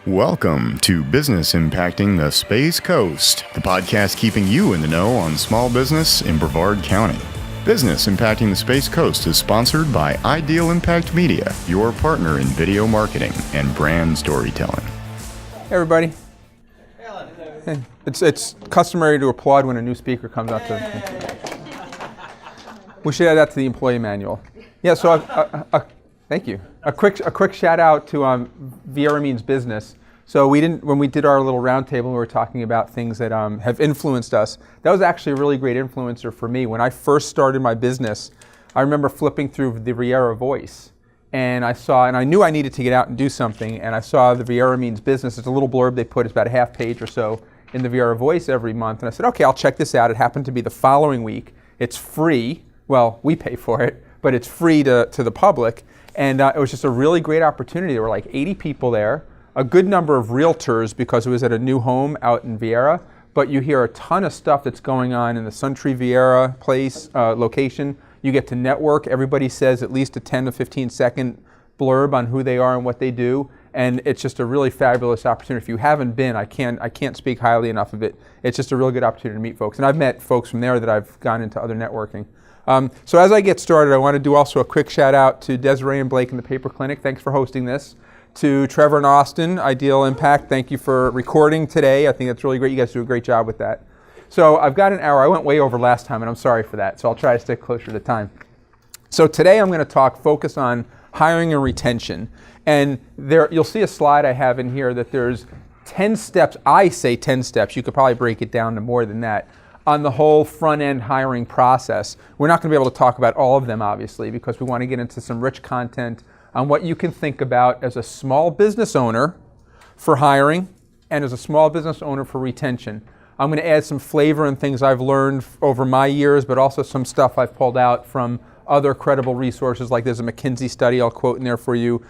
Welcome to Business Impacting the Space Coast, the podcast keeping you in the know on small business in Brevard County. Business Impacting the Space Coast is sponsored by Ideal Impact Media, your partner in video marketing and brand storytelling. Hey everybody. Hey, it's customary to applaud when a new speaker comes out to. We should add that to the employee manual. Yeah. So thank you. A quick shout out to Viera means business. So when we did our little roundtable, we were talking about things that have influenced us. That was actually a really great influencer for me. When I first started my business, I remember flipping through the Viera Voice, and I knew I needed to get out and do something, and I saw the Viera means business. It's a little blurb they put, it's about a half page or so in the Viera Voice every month, and I said, okay, I'll check this out. It happened to be the following week. It's free. Well, we pay for it, but it's free to the public. And it was just a really great opportunity. There were like 80 people there, a good number of realtors because it was at a new home out in Viera. But you hear a ton of stuff that's going on in the Suntree Viera place, location. You get to network. Everybody says at least a 10 to 15 second blurb on who they are and what they do. And it's just a really fabulous opportunity. If you haven't been, I can't speak highly enough of it. It's just a really good opportunity to meet folks. And I've met folks from there that I've gone into other networking. So as I get started, I want to do also a quick shout out to Desiree and Blake in the Paper Clinic. Thanks for hosting this. To Trevor and Austin, Ideal Impact, thank you for recording today. I think that's really great. You guys do a great job with that. So I've got an hour. I went way over last time, and I'm sorry for that. So I'll try to stick closer to time. So today I'm going to focus on hiring and retention. And you'll see a slide I have in here that there's 10 steps. I say 10 steps. You could probably break it down to more than that on the whole front-end hiring process. We're not going to be able to talk about all of them, obviously, because we want to get into some rich content on what you can think about as a small business owner for hiring and as a small business owner for retention. I'm going to add some flavor and things I've learned over my years, but also some stuff I've pulled out from other credible resources, like there's a McKinsey study I'll quote in there for you,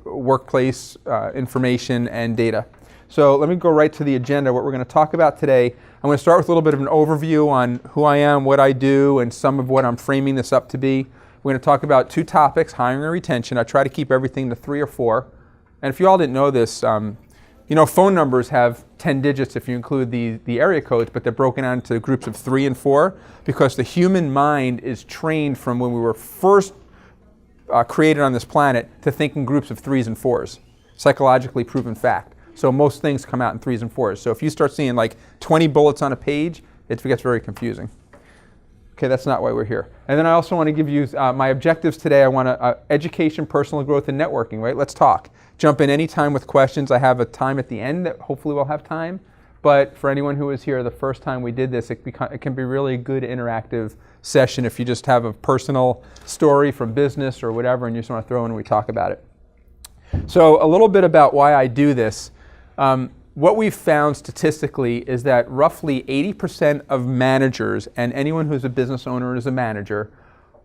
workplace information and data. So let me go right to the agenda. What we're going to talk about today, I'm going to start with a little bit of an overview on who I am, what I do, and some of what I'm framing this up to be. We're going to talk about two topics, hiring and retention. I try to keep everything to 3 or 4. And if you all didn't know this, phone numbers have 10 digits if you include the area codes, but they're broken down into groups of 3 and 4 because the human mind is trained from when we were first created on this planet to think in groups of 3s and 4s. Psychologically proven fact. So most things come out in 3s and 4s. So if you start seeing like 20 bullets on a page, it gets very confusing. Okay, that's not why we're here. And then I also want to give you my objectives today. I want education, personal growth, and networking, right? Let's talk. Jump in anytime with questions. I have a time at the end that hopefully we'll have time. But for anyone who was here the first time we did this, it can be really a good interactive session if you just have a personal story from business or whatever and you just want to throw in and we talk about it. So a little bit about why I do this. What we've found statistically is that roughly 80% of managers and anyone who's a business owner and is a manager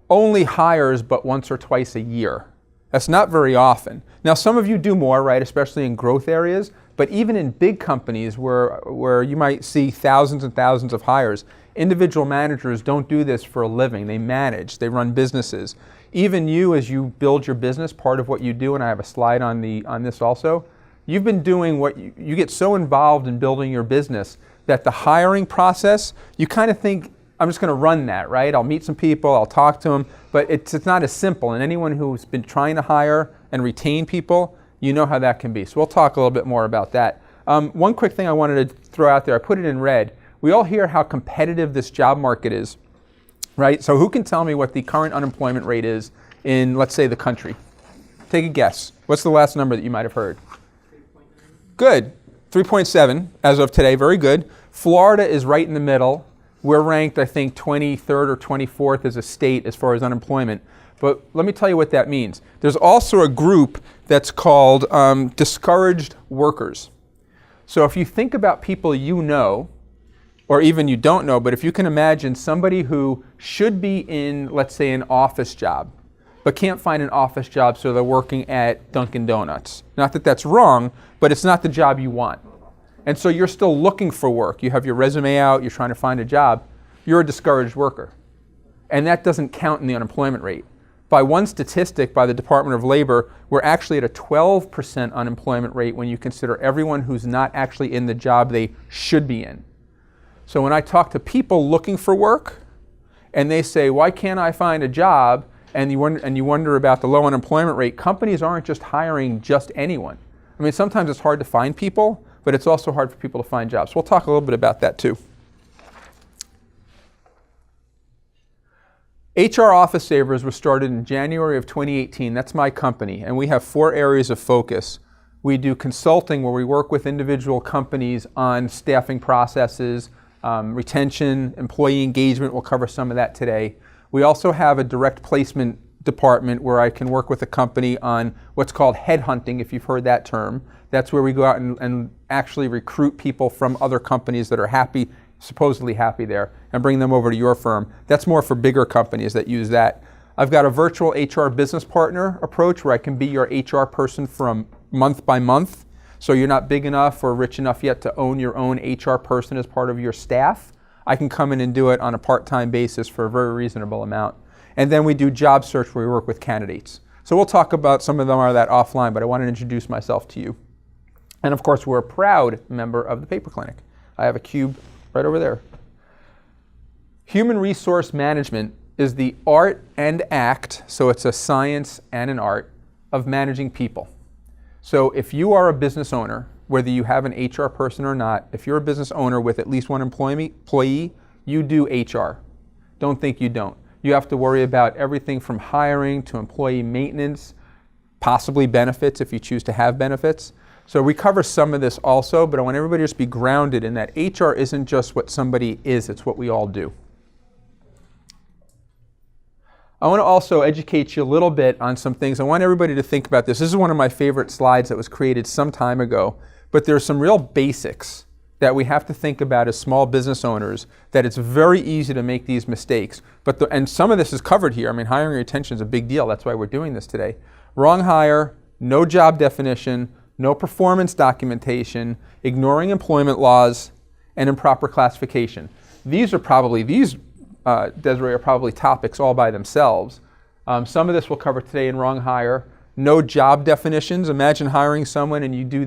only hires but once or twice a year. That's not very often. Now some of you do more, right, especially in growth areas, but even in big companies where you might see thousands and thousands of hires, individual managers don't do this for a living. They manage, they run businesses. Even you, as you build your business, part of what you do, and I have a slide on this also, you've been doing what you get so involved in building your business that the hiring process, you kind of think, I'm just going to run that, right? I'll meet some people, I'll talk to them, but it's not as simple. And anyone who's been trying to hire and retain people, you know how that can be. So we'll talk a little bit more about that. One quick thing I wanted to throw out there, I put it in red. We all hear how competitive this job market is, right? So who can tell me what the current unemployment rate is in, let's say, the country? Take a guess. What's the last number that you might have heard? Good. 3.7 as of today. Very good. Florida is right in the middle. We're ranked, I think, 23rd or 24th as a state as far as unemployment. But let me tell you what that means. There's also a group that's called discouraged workers. So if you think about people you know, or even you don't know, but if you can imagine somebody who should be in, let's say, an office job, but can't find an office job, so they're working at Dunkin' Donuts. Not that that's wrong, but it's not the job you want. And so you're still looking for work. You have your resume out, you're trying to find a job. You're a discouraged worker. And that doesn't count in the unemployment rate. By one statistic by the Department of Labor, we're actually at a 12% unemployment rate when you consider everyone who's not actually in the job they should be in. So when I talk to people looking for work, and they say, why can't I find a job? And you wonder about the low unemployment rate, companies aren't just hiring just anyone. I mean, sometimes it's hard to find people, but it's also hard for people to find jobs. So we'll talk a little bit about that too. HR Office Savers was started in January of 2018. That's my company, and we have 4 areas of focus. We do consulting where we work with individual companies on staffing processes, retention, employee engagement. We'll cover some of that today. We also have a direct placement department where I can work with a company on what's called headhunting, if you've heard that term. That's where we go out and actually recruit people from other companies that are happy, supposedly happy there, and bring them over to your firm. That's more for bigger companies that use that. I've got a virtual HR business partner approach where I can be your HR person from month by month. So you're not big enough or rich enough yet to own your own HR person as part of your staff. I can come in and do it on a part-time basis for a very reasonable amount. And then we do job search where we work with candidates. So we'll talk about some of them are that offline, but I want to introduce myself to you. And of course, we're a proud member of the Paper Clinic. I have a cube right over there. Human resource management is the art and act, so it's a science and an art, of managing people. So if you are a business owner, whether you have an HR person or not, if you're a business owner with at least one employee, you do HR. Don't think you don't. You have to worry about everything from hiring to employee maintenance, possibly benefits if you choose to have benefits. So we cover some of this also, but I want everybody to just be grounded in that HR isn't just what somebody is, it's what we all do. I want to also educate you a little bit on some things. I want everybody to think about this. This is one of my favorite slides that was created some time ago, but there's some real basics that we have to think about as small business owners, that it's very easy to make these mistakes. And some of this is covered here. I mean, hiring and retention is a big deal. That's why we're doing this today. Wrong hire, no job definition, no performance documentation, ignoring employment laws, and improper classification. Desiree, are probably topics all by themselves. Some of this we'll cover today in wrong hire. No job definitions. Imagine hiring someone and you do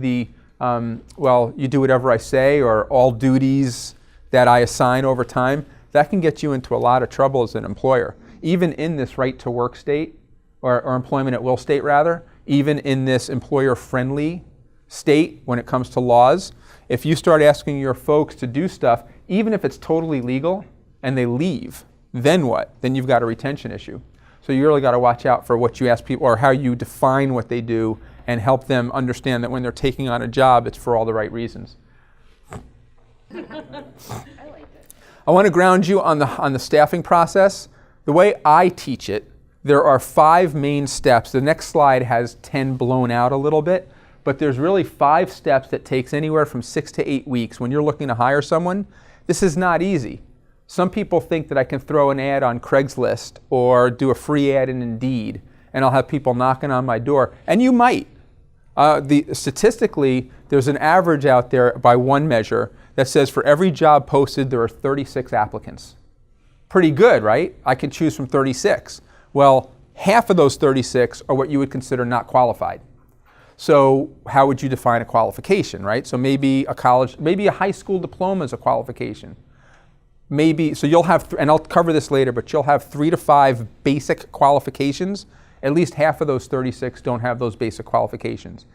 you do whatever I say, or all duties that I assign over time. That can get you into a lot of trouble as an employer. Even in this right to work state, or employment at will state rather, even in this employer-friendly state when it comes to laws, if you start asking your folks to do stuff, even if it's totally legal, and they leave, then what? Then you've got a retention issue. So you really got to watch out for what you ask people or how you define what they do and help them understand that when they're taking on a job, it's for all the right reasons. I like it. I want to ground you on the staffing process. The way I teach it, there are 5 main steps. The next slide has 10 blown out a little bit, but there's really 5 steps that takes anywhere from 6 to 8 weeks. When you're looking to hire someone, this is not easy. Some people think that I can throw an ad on Craigslist or do a free ad in Indeed, and I'll have people knocking on my door. And you might. Statistically, there's an average out there by one measure that says for every job posted, there are 36 applicants. Pretty good, right? I can choose from 36. Well, half of those 36 are what you would consider not qualified. So how would you define a qualification, right? So maybe a high school diploma is a qualification. So you'll have, and I'll cover this later, but you'll have 3 to 5 basic qualifications. At least half of those 36 don't have those basic qualifications.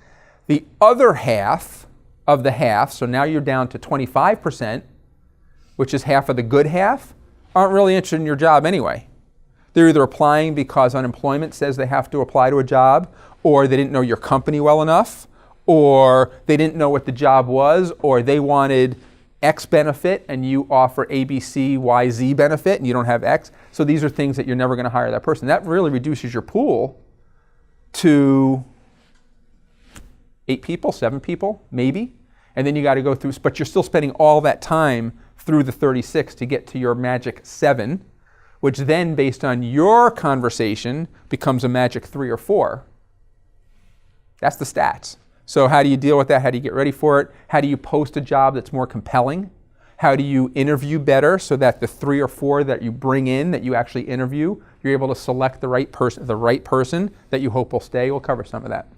The other half of the half, so now you're down to 25%, which is half of the good half, aren't really interested in your job anyway. They're either applying because unemployment says they have to apply to a job, or they didn't know your company well enough, or they didn't know what the job was, or they wanted X benefit and you offer A, B, C, Y, Z benefit and you don't have X. So these are things that you're never going to hire that person. That really reduces your pool to 8 people, 7 people, maybe. And then you got to go through, but you're still spending all that time through the 36 to get to your magic 7, which then based on your conversation becomes a magic 3 or 4. That's the stats. So how do you deal with that? How do you get ready for it? How do you post a job that's more compelling? How do you interview better so that the 3 or 4 that you bring in, that you actually interview, you're able to select the right person that you hope will stay? We'll cover some of that.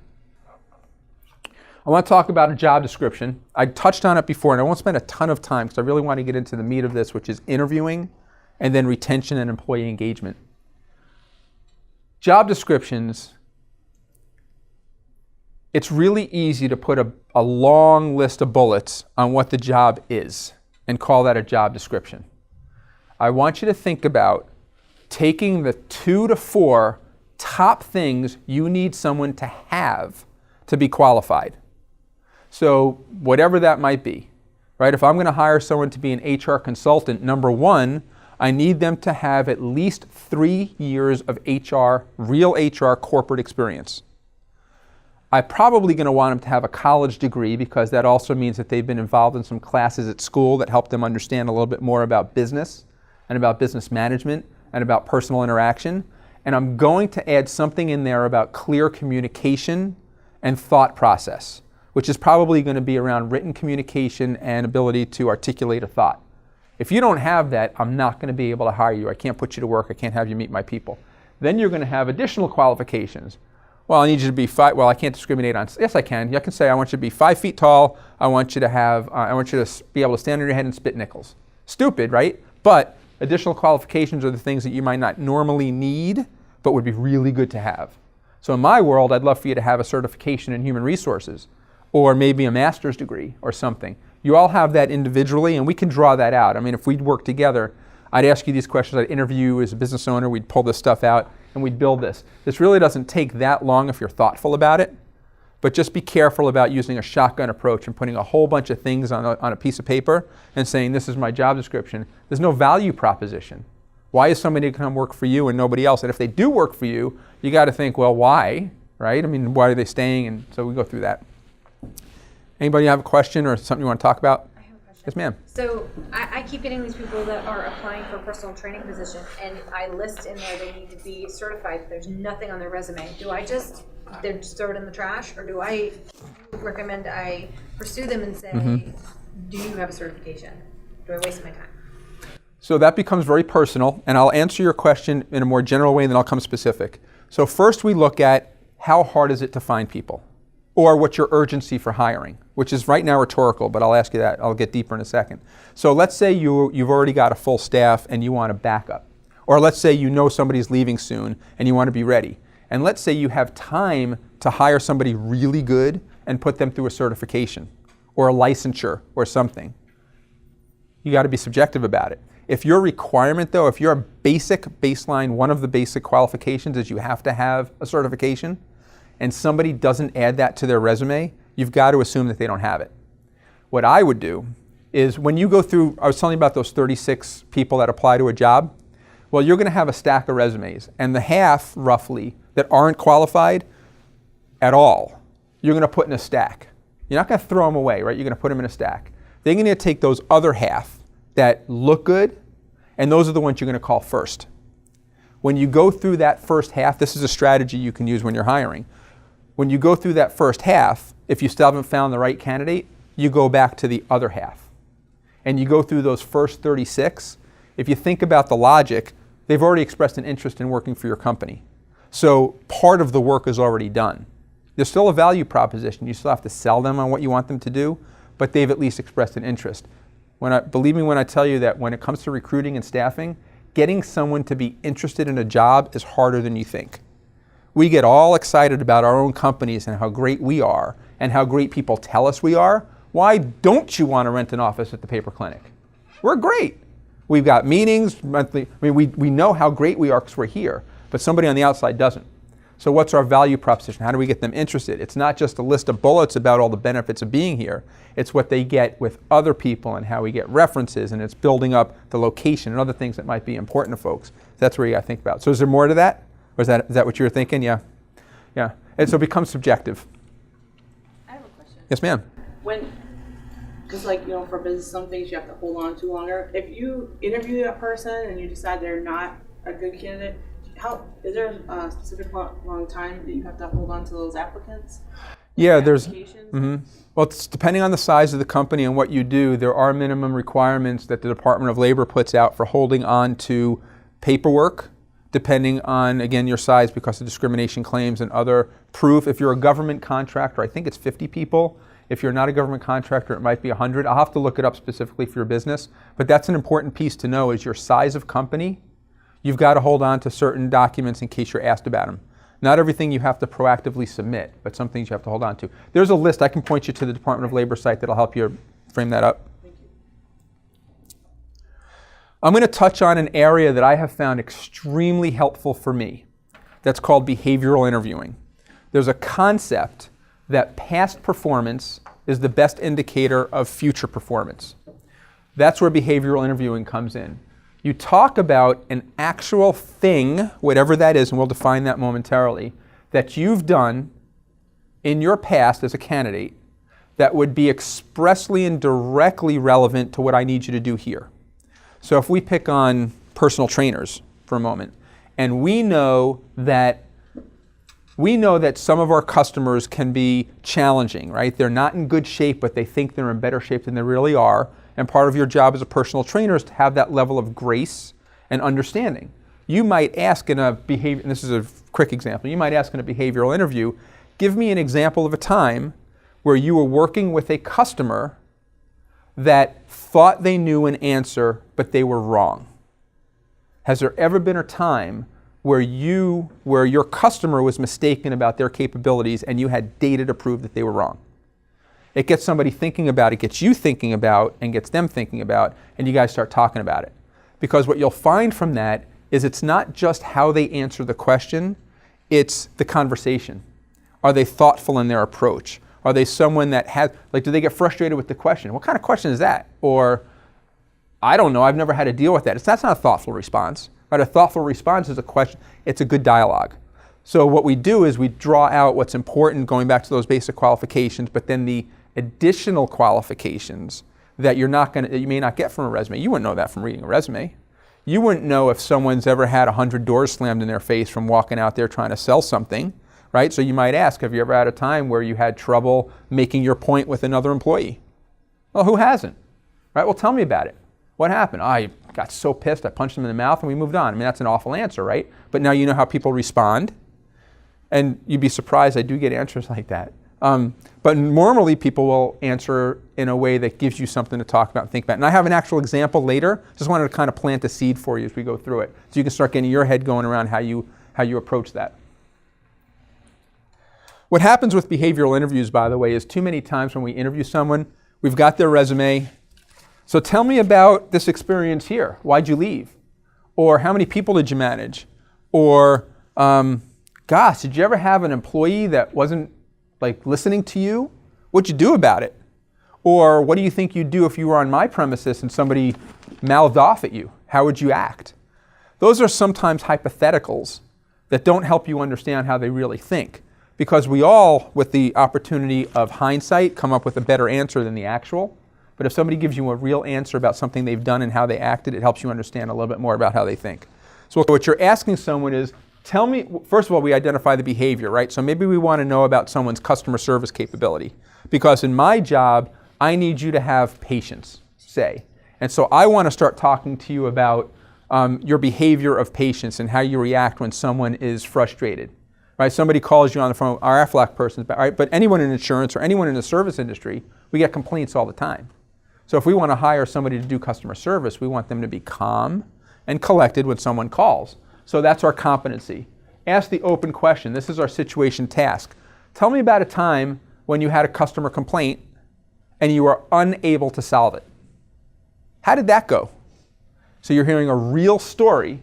I want to talk about a job description. I touched on it before, and I won't spend a ton of time because I really want to get into the meat of this, which is interviewing and then retention and employee engagement. Job descriptions, it's really easy to put a long list of bullets on what the job is and call that a job description. I want you to think about taking the 2 to 4 top things you need someone to have to be qualified. So whatever that might be, right? If I'm going to hire someone to be an HR consultant, number 1, I need them to have at least 3 years of HR, real HR corporate experience. I'm probably going to want them to have a college degree because that also means that they've been involved in some classes at school that help them understand a little bit more about business and about business management and about personal interaction. And I'm going to add something in there about clear communication and thought process, which is probably going to be around written communication and ability to articulate a thought. If you don't have that, I'm not going to be able to hire you. I can't put you to work. I can't have you meet my people. Then you're going to have additional qualifications. Well, I need you to be I can't discriminate on, yes I can. I can say I want you to be 5 feet tall. I want you to be able to stand on your head and spit nickels. Stupid, right? But additional qualifications are the things that you might not normally need, but would be really good to have. So in my world, I'd love for you to have a certification in human resources, or maybe a master's degree or something. You all have that individually, and we can draw that out. I mean, if we'd work together, I'd ask you these questions, I'd interview you as a business owner, we'd pull this stuff out, and we'd build this. This really doesn't take that long if you're thoughtful about it, but just be careful about using a shotgun approach and putting a whole bunch of things on a piece of paper and saying, this is my job description. There's no value proposition. Why is somebody going to come work for you and nobody else? And if they do work for you, you got to think, well, why, right? I mean, why are they staying? And so we go through that. Anybody have a question or something you want to talk about? I have a question. Yes, ma'am. So I keep getting these people that are applying for a personal training position, and I list in there they need to be certified. There's nothing on their resume. Do I just throw it in the trash, or do I recommend I pursue them and say, do you have a certification? Do I waste my time? So that becomes very personal, and I'll answer your question in a more general way, and then I'll come specific. So first we look at how hard is it to find people, or what's your urgency for hiring, which is right now rhetorical, but I'll ask you that. I'll get deeper in a second. So let's say you've already got a full staff and you want a backup. Or let's say you know somebody's leaving soon and you want to be ready. And let's say you have time to hire somebody really good and put them through a certification or a licensure or something. You got to be subjective about it. If your requirement, though, if your basic baseline, one of the basic qualifications is you have to have a certification, and somebody doesn't add that to their resume, you've got to assume that they don't have it. What I would do is when you go through, I was telling you about those 36 people that apply to a job. Well, you're going to have a stack of resumes, and the half, roughly, that aren't qualified at all, you're going to put in a stack. You're not going to throw them away, right? You're going to put them in a stack. Then you're going to take those other half that look good, and those are the ones you're going to call first. When you go through that first half, this is a strategy you can use when you're hiring. When you go through that first half, if you still haven't found the right candidate, you go back to the other half. And you go through those first 36. If you think about the logic, they've already expressed an interest in working for your company. So part of the work is already done. There's still a value proposition. You still have to sell them on what you want them to do, but they've at least expressed an interest. Believe me when I tell you that when it comes to recruiting and staffing, getting someone to be interested in a job is harder than you think. We get all excited about our own companies and how great we are and how great people tell us we are. Why don't you want to rent an office at the paper clinic? We're great. We've got meetings monthly. I mean, we know how great we are because we're here, but somebody on the outside doesn't. So what's our value proposition? How do we get them interested? It's not just a list of bullets about all the benefits of being here. It's what they get with other people and how we get references, and it's building up the location and other things that might be important to folks. That's where you got to think about. So is there more to that? Or is that what you were thinking? Yeah. Yeah. And so it becomes subjective. I have a question. Yes, ma'am. Because for business, some things you have to hold on to longer. If you interview that person and you decide they're not a good candidate, is there a specific long time that you have to hold on to those applicants? Yeah, there's, Qualifications? well, it's depending on the size of the company and what you do, there are minimum requirements that the Department of Labor puts out for holding on to paperwork, depending on, again, your size because of discrimination claims and other proof. If you're a government contractor, I think it's 50 people. If you're not a government contractor, it might be 100. I'll have to look it up specifically for your business. But that's an important piece to know is your size of company. You've got to hold on to certain documents in case you're asked about them. Not everything you have to proactively submit, but some things you have to hold on to. There's a list. I can point you to the Department of Labor site that'll help you frame that up. I'm going to touch on an area that I have found extremely helpful for me. That's called behavioral interviewing. There's a concept that past performance is the best indicator of future performance. That's where behavioral interviewing comes in. You talk about an actual thing, whatever that is, and we'll define that momentarily, that you've done in your past as a candidate that would be expressly and directly relevant to what I need you to do here. So if we pick on personal trainers for a moment, and we know that some of our customers can be challenging, right? They're not in good shape, but they think they're in better shape than they really are. And part of your job as a personal trainer is to have that level of grace and understanding. You might ask in a behavior, and this is a quick example, you might ask in a behavioral interview, give me an example of a time where you were working with a customer that thought they knew an answer, but they were wrong. Has there ever been a time where your customer was mistaken about their capabilities and you had data to prove that they were wrong? It gets somebody thinking about it, gets you thinking about, and gets them thinking about, and you guys start talking about it. Because what you'll find from that is it's not just how they answer the question, it's the conversation. Are they thoughtful in their approach? Are they someone that has, like, do they get frustrated with the question? What kind of question is that? Or, I don't know, I've never had to deal with that. That's not a thoughtful response. Right? A thoughtful response is a question, it's a good dialogue. So what we do is we draw out what's important, going back to those basic qualifications, but then the additional qualifications that you may not get from a resume. You wouldn't know that from reading a resume. You wouldn't know if someone's ever had 100 doors slammed in their face from walking out there trying to sell something, right? So you might ask, have you ever had a time where you had trouble making your point with another employee? Well, who hasn't? Right? Well, tell me about it. What happened? I got so pissed, I punched him in the mouth and we moved on. I mean, that's an awful answer, right? But now you know how people respond. And you'd be surprised, I do get answers like that. But normally people will answer in a way that gives you something to talk about and think about. And I have an actual example later. Just wanted to kind of plant a seed for you as we go through it. So you can start getting your head going around how you approach that. What happens with behavioral interviews, by the way, is too many times when we interview someone, we've got their resume. So tell me about this experience here. Why'd you leave? Or how many people did you manage? Or, gosh, did you ever have an employee that wasn't listening to you? What'd you do about it? Or what do you think you'd do if you were on my premises and somebody mouthed off at you? How would you act? Those are sometimes hypotheticals that don't help you understand how they really think. Because we all, with the opportunity of hindsight, come up with a better answer than the actual. But if somebody gives you a real answer about something they've done and how they acted, it helps you understand a little bit more about how they think. So what you're asking someone is, tell me, first of all, we identify the behavior, right? So maybe we want to know about someone's customer service capability. Because in my job, I need you to have patience, say. And so I want to start talking to you about your behavior of patience and how you react when someone is frustrated. Right? Somebody calls you on the phone, our Aflac person, right? But anyone in insurance or anyone in the service industry, we get complaints all the time. So if we want to hire somebody to do customer service, we want them to be calm and collected when someone calls. So that's our competency. Ask the open question. This is our situation task. Tell me about a time when you had a customer complaint and you were unable to solve it. How did that go? So you're hearing a real story.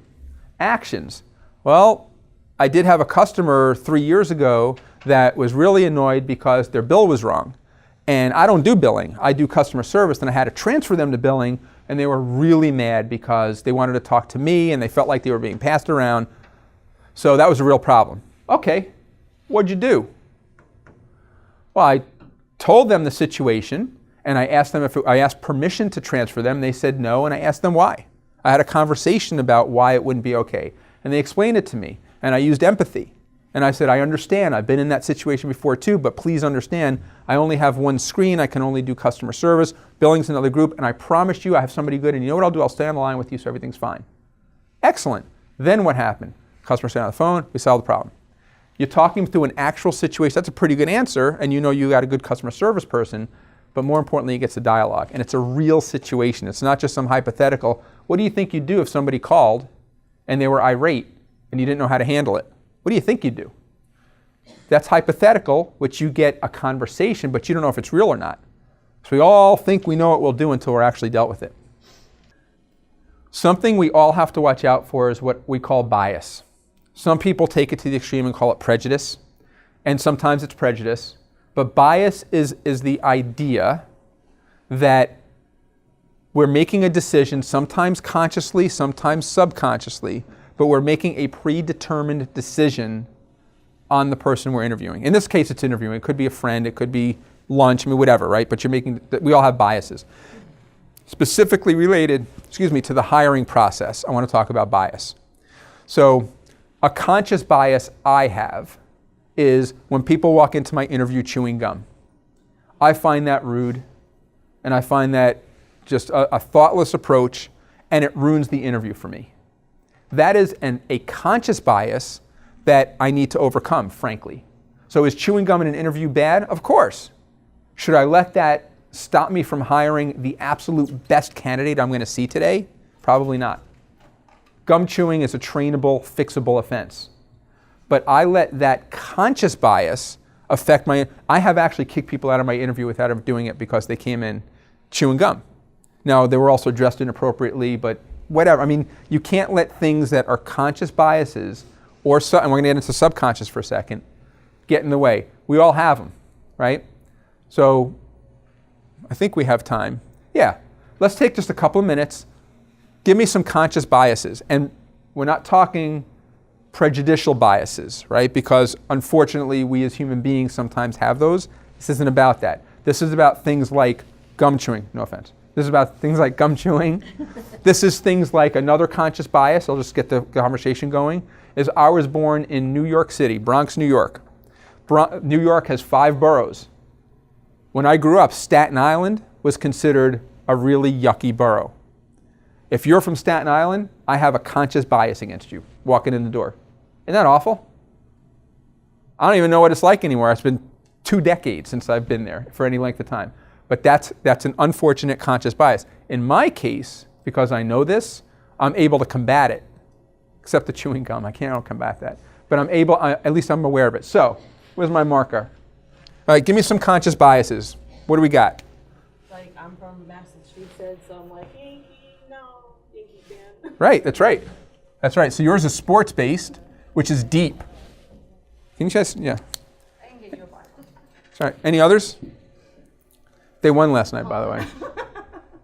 Actions. Well, I did have a customer 3 years ago that was really annoyed because their bill was wrong. And I don't do billing, I do customer service, and I had to transfer them to billing, and they were really mad because they wanted to talk to me and they felt like they were being passed around. So that was a real problem. Okay, what'd you do? Well, I told them the situation, and I asked them I asked permission to transfer them. They said no, and I asked them why. I had a conversation about why it wouldn't be okay, and they explained it to me. And I used empathy. And I said, I understand. I've been in that situation before too, but please understand, I only have one screen. I can only do customer service. Billing's another group. And I promise you I have somebody good. And you know what I'll do? I'll stay on the line with you so everything's fine. Excellent. Then what happened? Customer stayed on the phone. We solved the problem. You're talking through an actual situation. That's a pretty good answer. And you know you got a good customer service person. But more importantly, it gets the dialogue. And it's a real situation. It's not just some hypothetical. What do you think you'd do if somebody called and they were irate and you didn't know how to handle it? What do you think you'd do? That's hypothetical, which you get a conversation, but you don't know if it's real or not. So we all think we know what we'll do until we're actually dealt with it. Something we all have to watch out for is what we call bias. Some people take it to the extreme and call it prejudice, and sometimes it's prejudice. But bias is the idea that we're making a decision, sometimes consciously, sometimes subconsciously, but we're making a predetermined decision on the person we're interviewing. In this case, it's interviewing. It could be a friend, it could be lunch, I mean, whatever, right? But we all have biases. Specifically related, to the hiring process, I want to talk about bias. So a conscious bias I have is when people walk into my interview chewing gum. I find that rude, and I find that just a thoughtless approach, and it ruins the interview for me. That is a conscious bias that I need to overcome, frankly. So is chewing gum in an interview bad? Of course. Should I let that stop me from hiring the absolute best candidate I'm going to see today? Probably not. Gum chewing is a trainable, fixable offense. But I let that conscious bias affect I have actually kicked people out of my interview without them doing it because they came in chewing gum. Now, they were also dressed inappropriately, but whatever. I mean, you can't let things that are conscious biases, and we're going to get into subconscious for a second, get in the way. We all have them, right? So I think we have time. Yeah, let's take just a couple of minutes. Give me some conscious biases. And we're not talking prejudicial biases, right? Because unfortunately, we as human beings sometimes have those. This isn't about that. This is about things like gum chewing. No offense. This is about things like gum chewing. This is things like another conscious bias. I'll just get the conversation going. Is I was born in New York City, Bronx, New York. New York has 5 boroughs. When I grew up, Staten Island was considered a really yucky borough. If you're from Staten Island, I have a conscious bias against you walking in the door. Isn't that awful? I don't even know what it's like anymore. It's been 2 decades since I've been there for any length of time. But that's an unfortunate conscious bias. In my case, because I know this, I'm able to combat it. Except the chewing gum, I can't combat that. But I'm able, at least I'm aware of it. So, where's my marker? All right, give me some conscious biases. What do we got? Like, I'm from Massachusetts, so I'm like, Yankee, no, Yankee fan. Right, that's right. That's right. So yours is sports-based, which is deep. Can you guys, yeah. I can get you a black one. Sorry, any others? They won last night, by the way.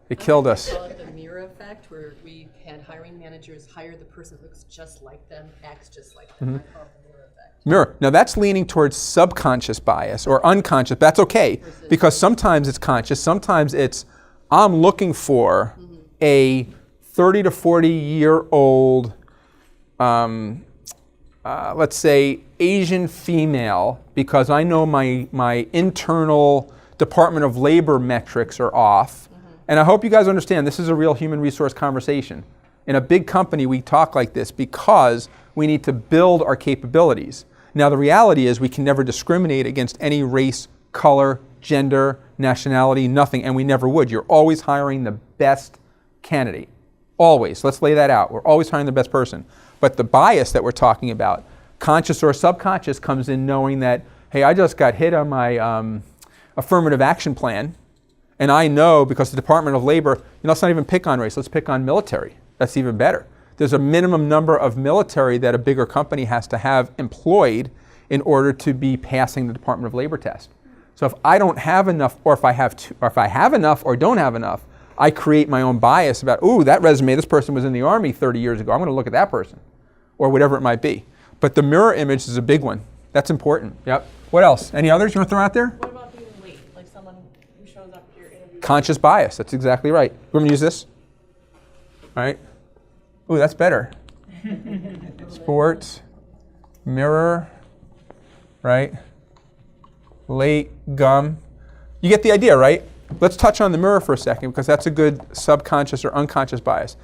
They killed us. We call it the mirror effect, where we had hiring managers hire the person who looks just like them, acts just like them. I call it the mirror effect. Mirror. Now that's leaning towards subconscious bias or unconscious. That's okay, because sometimes it's conscious. Sometimes it's, I'm looking for a 30 to 40-year-old, let's say, Asian female, because I know my internal Department of Labor metrics are off. And I hope you guys understand this is a real human resource conversation. In a big company, we talk like this because we need to build our capabilities. Now, the reality is we can never discriminate against any race, color, gender, nationality, nothing, and we never would. You're always hiring the best candidate. Always. Let's lay that out. We're always hiring the best person. But the bias that we're talking about, conscious or subconscious, comes in knowing that, hey, I just got hit on my affirmative action plan, and I know because the Department of Labor, let's not even pick on race, let's pick on military. That's even better. There's a minimum number of military that a bigger company has to have employed in order to be passing the Department of Labor test. So if I don't have enough, or if I have enough or don't have enough, I create my own bias about, ooh, that resume, this person was in the Army 30 years ago, I'm going to look at that person, or whatever it might be. But the mirror image is a big one. That's important. Yep. What else? Any others you want to throw out there? What about being late? Like someone who shows up at your interview. Conscious bias. That's exactly right. You want me to use this? All right. Ooh, that's better. Sports, mirror, right? Late gum. You get the idea, right? Let's touch on the mirror for a second because that's a good subconscious or unconscious bias.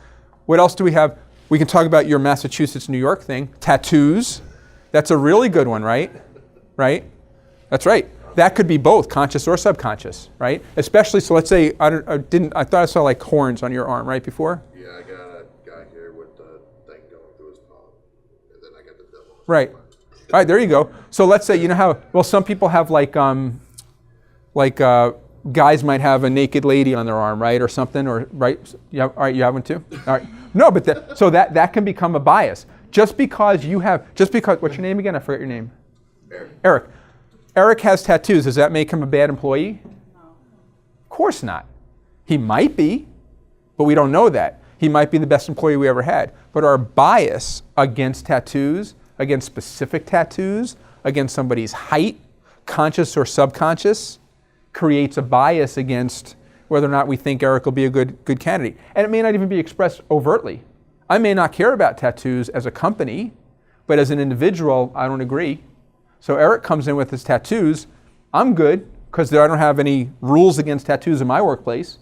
What else do we have? We can talk about your Massachusetts, New York thing. Tattoos. That's a really good one, right? Right? That's right. That could be both conscious or subconscious, right? Especially, so let's say, I thought I saw like horns on your arm, right, before? Yeah, I got a guy here with the thing going through his palm, and then I got the devil. Right. All right, there you go. So let's say, you know how, well, some people have guys might have a naked lady on their arm, right, or something, or, right? All right, you have one too? All right. No, but that can become a bias. Just because, what's your name again? I forget your name. Eric. Eric has tattoos. Does that make him a bad employee? No. Of course not. He might be, but we don't know that. He might be the best employee we ever had. But our bias against tattoos, against specific tattoos, against somebody's height, conscious or subconscious, creates a bias against whether or not we think Eric will be a good candidate. And it may not even be expressed overtly. I may not care about tattoos as a company, but as an individual, I don't agree. So Eric comes in with his tattoos. I'm good because I don't have any rules against tattoos in my workplace,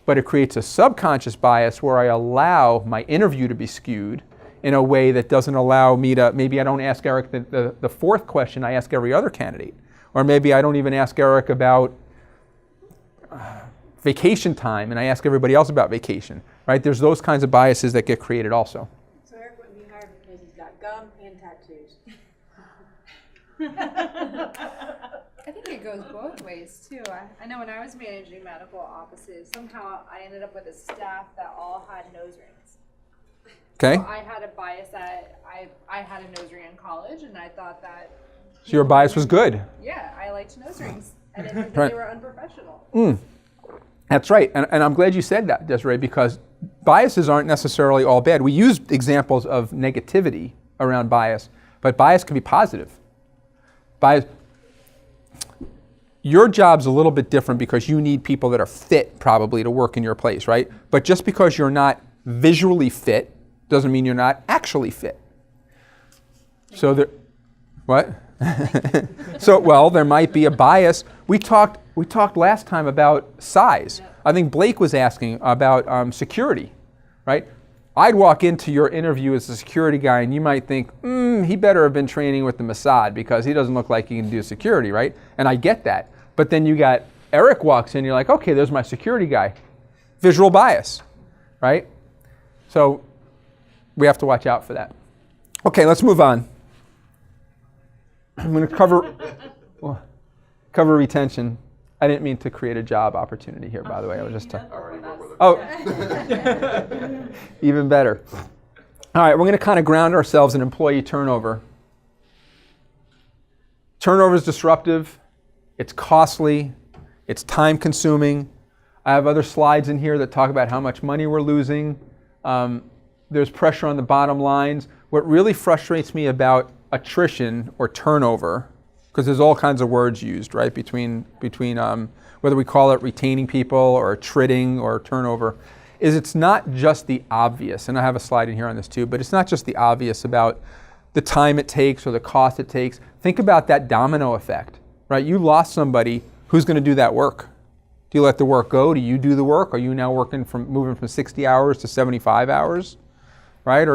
but it creates a subconscious bias where I allow my interview to be skewed in a way that doesn't allow me to, maybe I don't ask Eric the fourth question I ask every other candidate. Or maybe I don't even ask Eric about vacation time and I ask everybody else about vacation, right? There's those kinds of biases that get created also. So Eric wouldn't be hired because he's got gum and tattoos. I think it goes both ways too. I know when I was managing medical offices, somehow I ended up with a staff that all had nose rings. Okay. So I had a bias that I had a nose ring in college, and I thought that. So your bias was good. Yeah, I liked nose rings. I didn't think Right. they were unprofessional. That's right. And I'm glad you said that, Desiree, because biases aren't necessarily all bad. We use examples of negativity around bias, but bias can be positive. Bias. Your job's a little bit different because you need people that are fit probably to work in your place, right? But just because you're not visually fit doesn't mean you're not actually fit. So there, what? So, well, there might be a bias. We talked last time about size. I think Blake was asking about security, right? I'd walk into your interview as a security guy and you might think, he better have been training with the Mossad because he doesn't look like he can do security, right? And I get that. But then you got Eric walks in, you're like, okay, there's my security guy. Visual bias, right? So we have to watch out for that. Okay, let's move on. I'm going to cover retention. I didn't mean to create a job opportunity here, by the way. I was just even better. All right, we're going to kind of ground ourselves in employee turnover. Turnover is disruptive. It's costly. It's time consuming. I have other slides in here that talk about how much money we're losing. There's pressure on the bottom lines. What really frustrates me about attrition or turnover, because there's all kinds of words used, right, between whether we call it retaining people or attriting or turnover, is it's not just the obvious, and I have a slide in here on this too, but it's not just the obvious about the time it takes or the cost it takes. Think about that domino effect, right? You lost somebody, who's going to do that work? Do you let the work go? Do you do the work? Are you now moving from 60 hours to 75 hours? Right?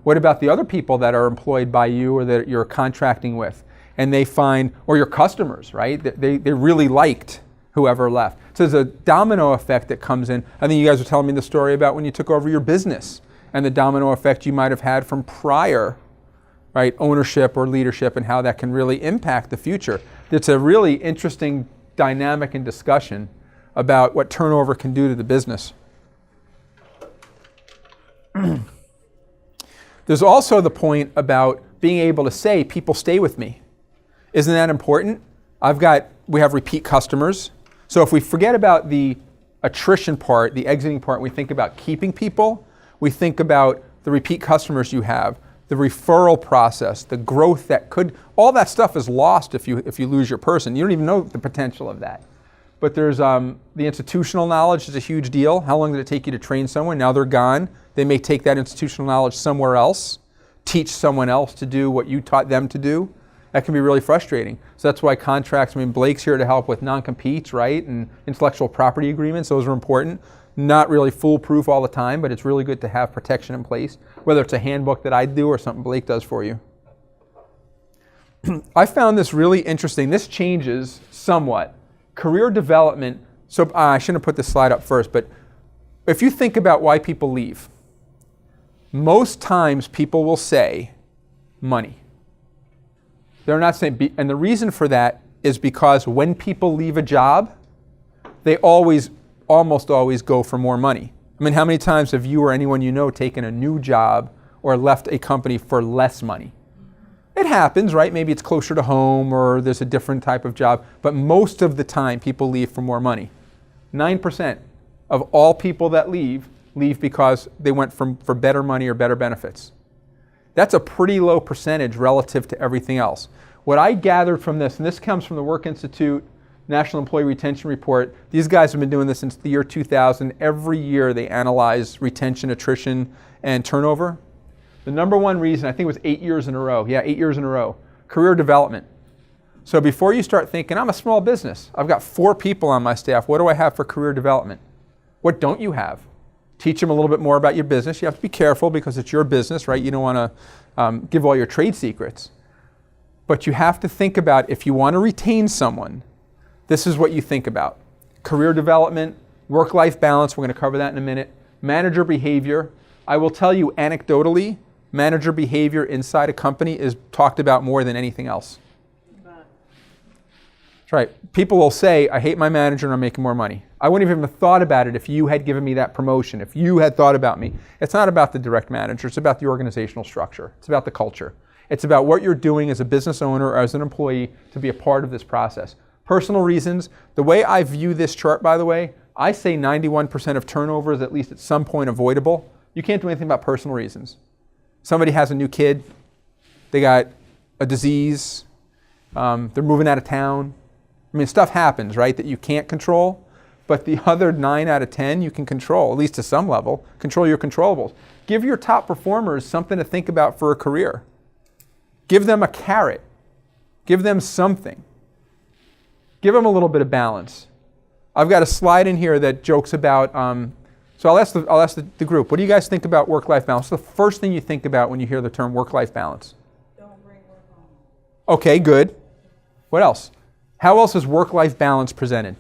What about the other people that are employed by you or that you're contracting with? And they find, or your customers, right? They really liked whoever left. So there's a domino effect that comes in. I think you guys were telling me the story about when you took over your business and the domino effect you might have had from prior, right, ownership or leadership and how that can really impact the future. It's a really interesting dynamic and discussion about what turnover can do to the business. There's also the point about being able to say, people stay with me. Isn't that important? We have repeat customers. So if we forget about the attrition part, the exiting part, we think about keeping people, we think about the repeat customers you have, the referral process, the growth all that stuff is lost if you lose your person. You don't even know the potential of that. But there's the institutional knowledge is a huge deal. How long did it take you to train someone? Now they're gone. They may take that institutional knowledge somewhere else, teach someone else to do what you taught them to do. That can be really frustrating. So that's why contracts, Blake's here to help with non-competes, right? And intellectual property agreements, those are important. Not really foolproof all the time, but it's really good to have protection in place, whether it's a handbook that I do or something Blake does for you. I found this really interesting. This changes somewhat. Career development, so I shouldn't have put this slide up first, but if you think about why people leave, most times people will say money. They're not saying, and the reason for that is because when people leave a job, they almost always go for more money. How many times have you or anyone you know taken a new job or left a company for less money? It happens, right? Maybe it's closer to home or there's a different type of job, but most of the time people leave for more money. 9% of all people that leave because they went for better money or better benefits. That's a pretty low percentage relative to everything else. What I gathered from this, and this comes from the Work Institute National Employee Retention Report. These guys have been doing this since the year 2000. Every year they analyze retention, attrition, and turnover. The number one reason, I think it was 8 years in a row. Yeah, 8 years in a row. Career development. So before you start thinking, I'm a small business. I've got 4 people on my staff. What do I have for career development? What don't you have? Teach them a little bit more about your business. You have to be careful because it's your business, right? You don't want to give all your trade secrets. But you have to think about, if you want to retain someone, this is what you think about. Career development, work-life balance, we're going to cover that in a minute. Manager behavior. I will tell you anecdotally, manager behavior inside a company is talked about more than anything else. That's right. People will say, I hate my manager and I'm making more money. I wouldn't even have thought about it if you had given me that promotion, if you had thought about me. It's not about the direct manager, it's about the organizational structure. It's about the culture. It's about what you're doing as a business owner or as an employee to be a part of this process. Personal reasons, the way I view this chart, by the way, I say 91% of turnover is at least at some point avoidable. You can't do anything about personal reasons. Somebody has a new kid, they got a disease, they're moving out of town. Stuff happens, right, that you can't control, but the other 9 out of 10 you can control, at least to some level. Control your controllables. Give your top performers something to think about for a career. Give them a carrot. Give them something. Give them a little bit of balance. I've got a slide in here that jokes about, so I'll ask the group, what do you guys think about work-life balance? What's the first thing you think about when you hear the term work-life balance? Don't bring work home. Okay, good. What else? How else is work-life balance presented?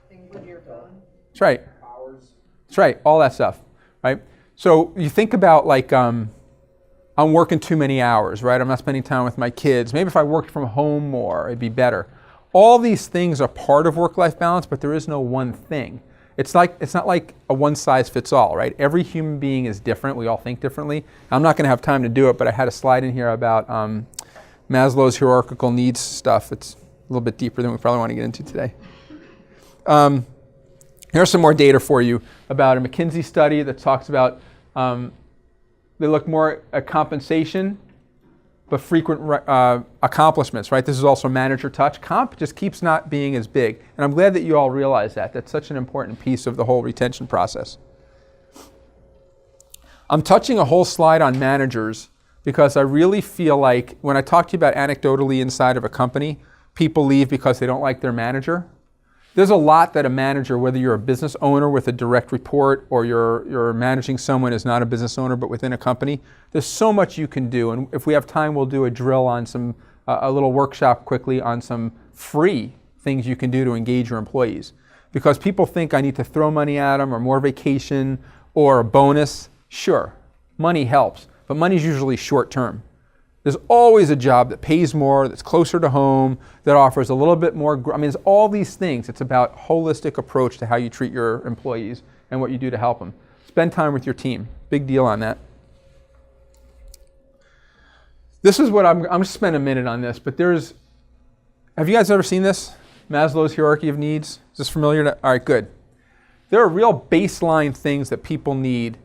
Thing with your phone. That's right. Hours. That's right, all that stuff, right? So you think about like, I'm working too many hours, right? I'm not spending time with my kids. Maybe if I worked from home more, it'd be better. All these things are part of work-life balance, but there is no one thing. It's not like a one-size-fits-all, right? Every human being is different. We all think differently. I'm not going to have time to do it, but I had a slide in here about Maslow's hierarchical needs stuff. It's a little bit deeper than we probably want to get into today. Here's some more data for you about a McKinsey study that talks about they look more at compensation, but frequent accomplishments, right? This is also manager touch. Comp just keeps not being as big. And I'm glad that you all realize that. That's such an important piece of the whole retention process. I'm touching a whole slide on managers because I really feel like when I talk to you about anecdotally inside of a company, people leave because they don't like their manager. There's a lot that a manager, whether you're a business owner with a direct report or you're managing someone who's not a business owner but within a company, there's so much you can do. And if we have time, we'll do a drill on a little workshop quickly on some free things you can do to engage your employees. Because people think I need to throw money at them or more vacation or a bonus. Sure, money helps, but money's usually short term. There's always a job that pays more, that's closer to home, that offers a little bit more. It's all these things. It's about a holistic approach to how you treat your employees and what you do to help them. Spend time with your team. Big deal on that. This is what I'm going to spend a minute on this, but have you guys ever seen this? Maslow's hierarchy of needs? Is this familiar? All right, good. There are real baseline things that people need,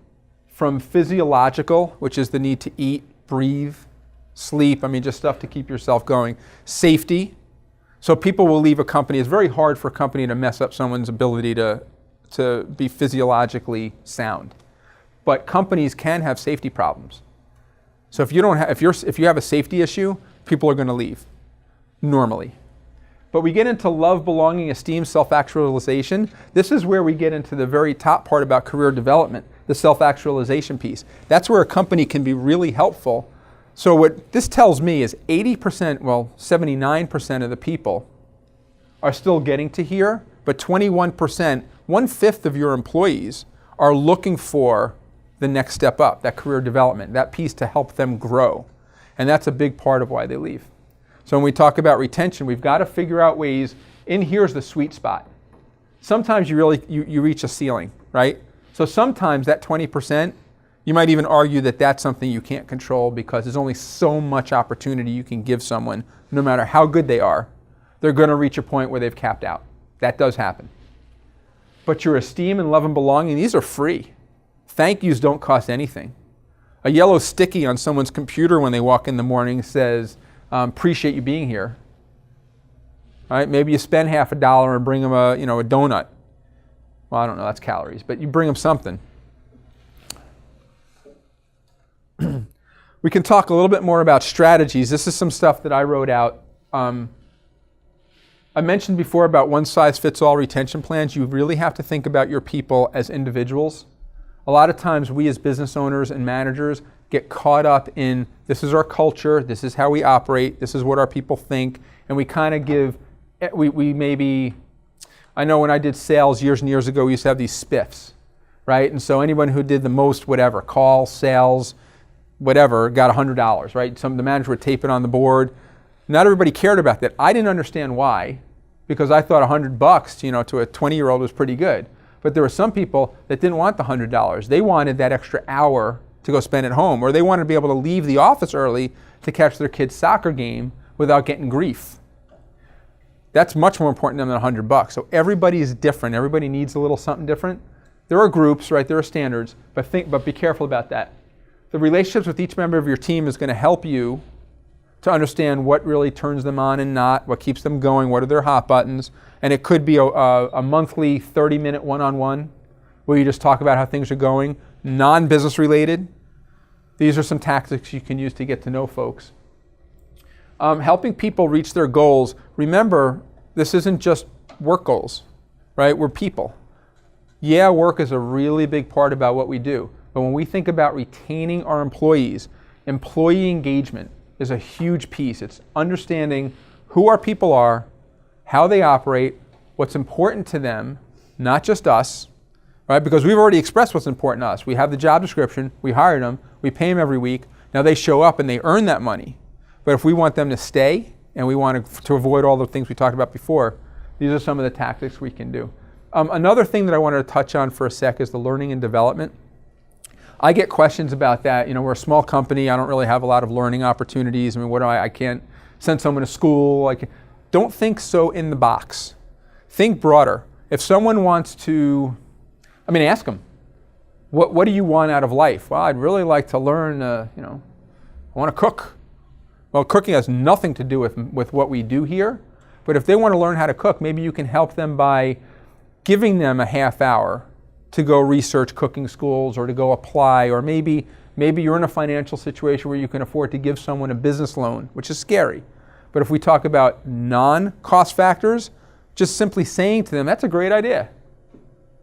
from physiological, which is the need to eat, breathe, sleep, just stuff to keep yourself going. Safety. So people will leave a company. It's very hard for a company to mess up someone's ability to be physiologically sound. But companies can have safety problems. So if you have a safety issue, people are going to leave, normally. But we get into love, belonging, esteem, self-actualization. This is where we get into the very top part about career development, the self-actualization piece. That's where a company can be really helpful. So what this tells me is 80%, well, 79% of the people are still getting to here, but 21%, 1/5 of your employees are looking for the next step up, that career development, that piece to help them grow. And that's a big part of why they leave. So when we talk about retention, we've got to figure out ways, and here's the sweet spot. Sometimes you reach a ceiling, right? So sometimes that 20%, you might even argue that that's something you can't control because there's only so much opportunity you can give someone, no matter how good they are. They're going to reach a point where they've capped out. That does happen. But your esteem and love and belonging, these are free. Thank yous don't cost anything. A yellow sticky on someone's computer when they walk in the morning says, appreciate you being here. All right, maybe you spend half $1 and bring them a donut. Well, I don't know, that's calories, but you bring them something. We can talk a little bit more about strategies. This is some stuff that I wrote out. I mentioned before about one-size-fits-all retention plans. You really have to think about your people as individuals. A lot of times we as business owners and managers get caught up in this is our culture, this is how we operate, this is what our people think, and we kind of give, we maybe, I know when I did sales years and years ago, we used to have these spiffs, right? And so anyone who did the most whatever, call, sales, whatever, got $100, right? The manager would tape it on the board. Not everybody cared about that. I didn't understand why, because I thought $100, to a 20-year-old was pretty good. But there were some people that didn't want the $100. They wanted that extra hour to go spend at home, or they wanted to be able to leave the office early to catch their kid's soccer game without getting grief. That's much more important than $100. So everybody is different. Everybody needs a little something different. There are groups, right? There are standards, but be careful about that. The relationships with each member of your team is going to help you to understand what really turns them on and not, what keeps them going, what are their hot buttons. And it could be a monthly 30-minute one-on-one where you just talk about how things are going, non-business related. These are some tactics you can use to get to know folks. Helping people reach their goals. Remember, this isn't just work goals, right? We're people. Yeah, work is a really big part about what we do. But when we think about retaining our employees, employee engagement is a huge piece. It's understanding who our people are, how they operate, what's important to them, not just us, right? Because we've already expressed what's important to us. We have the job description, we hired them, we pay them every week. Now they show up and they earn that money. But if we want them to stay and we want to avoid all the things we talked about before, these are some of the tactics we can do. Another thing that I wanted to touch on for a sec is the learning and development. I get questions about that. We're a small company. I don't really have a lot of learning opportunities. I mean, I can't send someone to school. Don't think so in the box. Think broader. If someone wants to, ask them, what do you want out of life? Well, I'd really like to learn, I want to cook. Well, cooking has nothing to do with what we do here. But if they want to learn how to cook, maybe you can help them by giving them a half hour to go research cooking schools or to go apply, or maybe you're in a financial situation where you can afford to give someone a business loan, which is scary. But if we talk about non-cost factors, just simply saying to them, that's a great idea.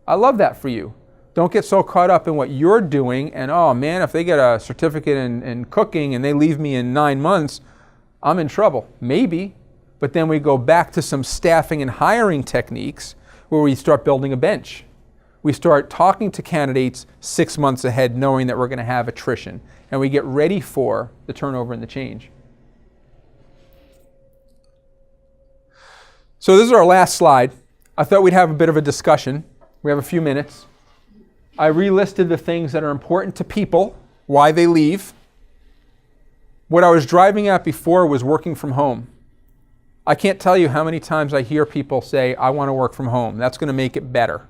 I love that for you. Don't get so caught up in what you're doing and, oh man, if they get a certificate in cooking and they leave me in 9 months, I'm in trouble. Maybe, but then we go back to some staffing and hiring techniques where we start building a bench. We start talking to candidates 6 months ahead knowing that we're going to have attrition, and we get ready for the turnover and the change. So this is our last slide. I thought we'd have a bit of a discussion. We have a few minutes. I relisted the things that are important to people, why they leave. What I was driving at before was working from home. I can't tell you how many times I hear people say, I want to work from home. That's going to make it better.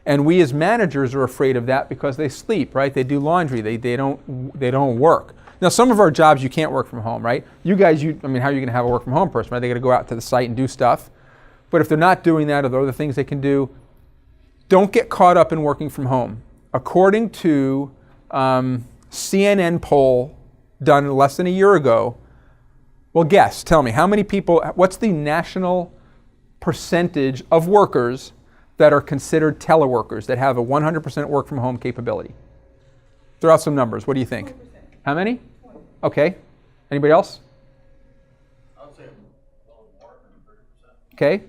And we as managers are afraid of that because they sleep, right? They do laundry. They don't work. Now, some of our jobs you can't work from home, right? You guys, how are you going to have a work from home person, right? They got to go out to the site and do stuff. But if they're not doing that, or there are other things they can do, don't get caught up in working from home. According to CNN poll done less than a year ago, Well, guess, tell me, how many people, what's the national percentage of workers that are considered teleworkers, that have a 100% work from home capability? Throw out some numbers. What do you think? 20%. How many? 20. Okay. Anybody else? I would say a little more than 30%. Okay.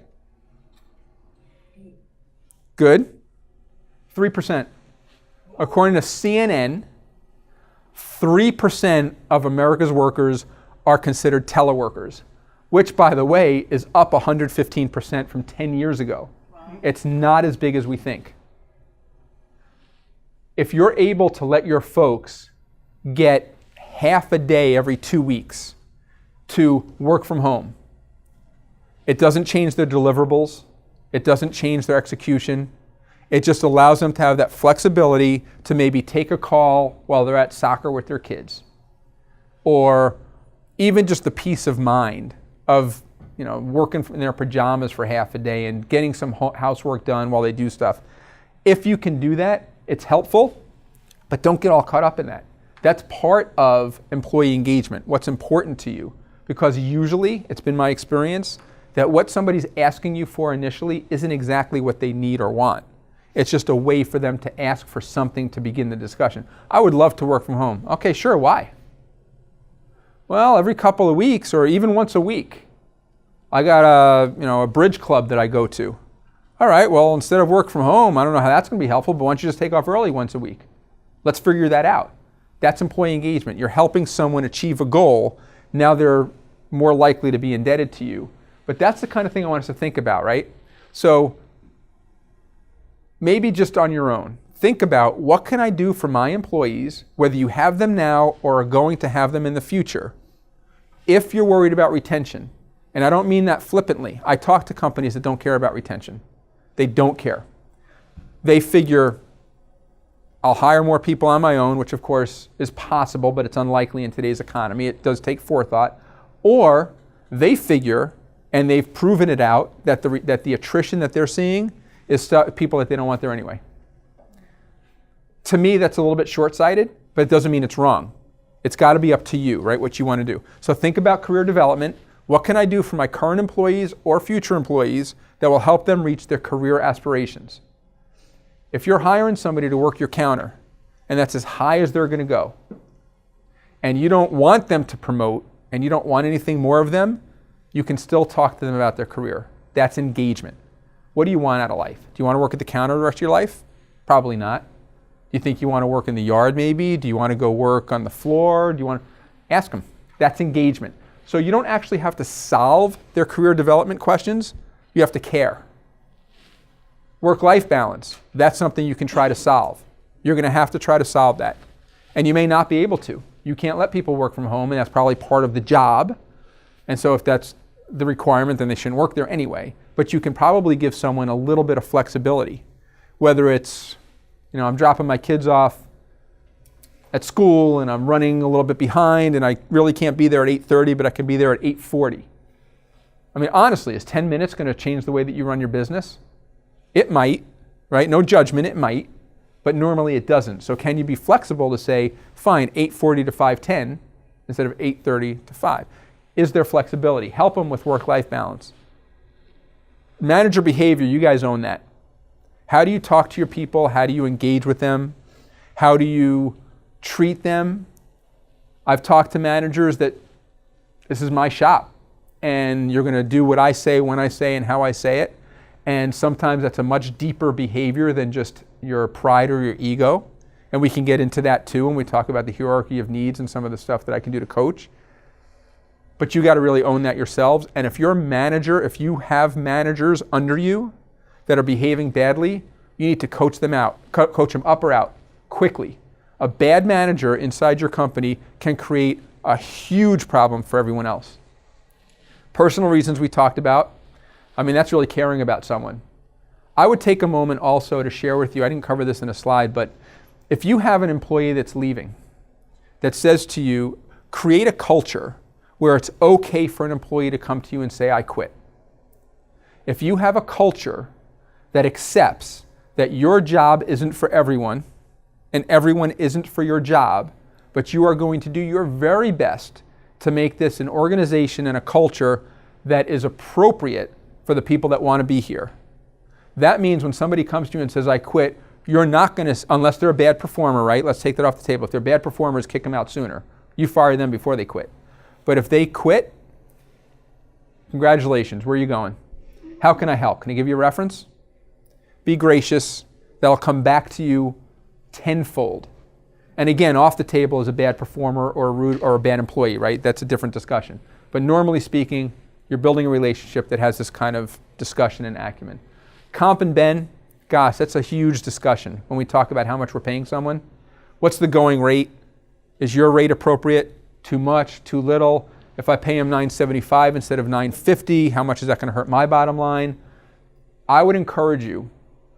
Good. 3%. According to CNN, 3% of America's workers are considered teleworkers, which, by the way, is up 115% from 10 years ago. Wow. It's not as big as we think. If you're able to let your folks get half a day every 2 weeks to work from home, it doesn't change their deliverables. It doesn't change their execution. It just allows them to have that flexibility to maybe take a call while they're at soccer with their kids. Or even just the peace of mind of, working in their pajamas for half a day and getting some housework done while they do stuff. If you can do that, it's helpful, but don't get all caught up in that. That's part of employee engagement, what's important to you. Because usually, it's been my experience, that what somebody's asking you for initially isn't exactly what they need or want. It's just a way for them to ask for something to begin the discussion. I would love to work from home. Okay, sure, why? Well, every couple of weeks or even once a week. I got a bridge club that I go to. All right, well, instead of work from home, I don't know how that's going to be helpful, but why don't you just take off early once a week? Let's figure that out. That's employee engagement. You're helping someone achieve a goal. Now they're more likely to be indebted to you. But that's the kind of thing I want us to think about, right? So maybe just on your own, think about what can I do for my employees, whether you have them now or are going to have them in the future, if you're worried about retention. And I don't mean that flippantly. I talk to companies that don't care about retention. They don't care. They figure, I'll hire more people on my own, which of course is possible, but it's unlikely in today's economy. It does take forethought. Or they figure, and they've proven it out, that the attrition that they're seeing is people that they don't want there anyway. To me, that's a little bit short-sighted, but it doesn't mean it's wrong. It's got to be up to you, right, what you want to do. So think about career development. What can I do for my current employees or future employees that will help them reach their career aspirations? If you're hiring somebody to work your counter, and that's as high as they're going to go, and you don't want them to promote, and you don't want anything more of them, you can still talk to them about their career. That's engagement. What do you want out of life? Do you want to work at the counter the rest of your life? Probably not. Do you think you want to work in the yard maybe? Do you want to go work on the floor? Do you want to ask them? That's engagement. So you don't actually have to solve their career development questions. You have to care. Work-life balance, that's something you can try to solve. You're going to have to try to solve that. And you may not be able to. You can't let people work from home, and that's probably part of the job. And so if that's the requirement, then they shouldn't work there anyway. But you can probably give someone a little bit of flexibility. Whether it's, I'm dropping my kids off at school and I'm running a little bit behind and I really can't be there at 8:30, but I can be there at 8:40. I mean, honestly, is 10 minutes going to change the way that you run your business? It might, right? No judgment, it might. But normally it doesn't. So can you be flexible to say, fine, 8:40 to 5:10 instead of 8:30 to 5? Is there flexibility? Help them with work-life balance. Manager behavior, you guys own that. How do you talk to your people? How do you engage with them? How do you treat them? I've talked to managers that this is my shop and you're going to do what I say, when I say, and how I say it. And sometimes that's a much deeper behavior than just your pride or your ego. And we can get into that too when we talk about the hierarchy of needs and some of the stuff that I can do to coach. But you got to really own that yourselves. And if you're a manager, if you have managers under you that are behaving badly, you need to coach them out, coach them up or out quickly. A bad manager inside your company can create a huge problem for everyone else. Personal reasons we talked about. I mean, that's really caring about someone. I would take a moment also to share with you, I didn't cover this in a slide, but if you have an employee that's leaving, that says to you, create a culture where it's okay for an employee to come to you and say, I quit. If you have a culture that accepts that your job isn't for everyone, and everyone isn't for your job, but you are going to do your very best to make this an organization and a culture that is appropriate for the people that want to be here. That means when somebody comes to you and says, I quit, you're not going to, unless they're a bad performer, right? Let's take that off the table. If they're bad performers, kick them out sooner. You fire them before they quit. But if they quit, congratulations, where are you going? How can I help? Can I give you a reference? Be gracious. That'll come back to you tenfold. And again, off the table is a bad performer or a rude or a bad employee, right? That's a different discussion. But normally speaking, you're building a relationship that has this kind of discussion and acumen. Comp and ben, gosh, that's a huge discussion when we talk about how much we're paying someone. What's the going rate? Is your rate appropriate? Too much? Too little? If I pay him $975 instead of $950, how much is that going to hurt my bottom line? I would encourage you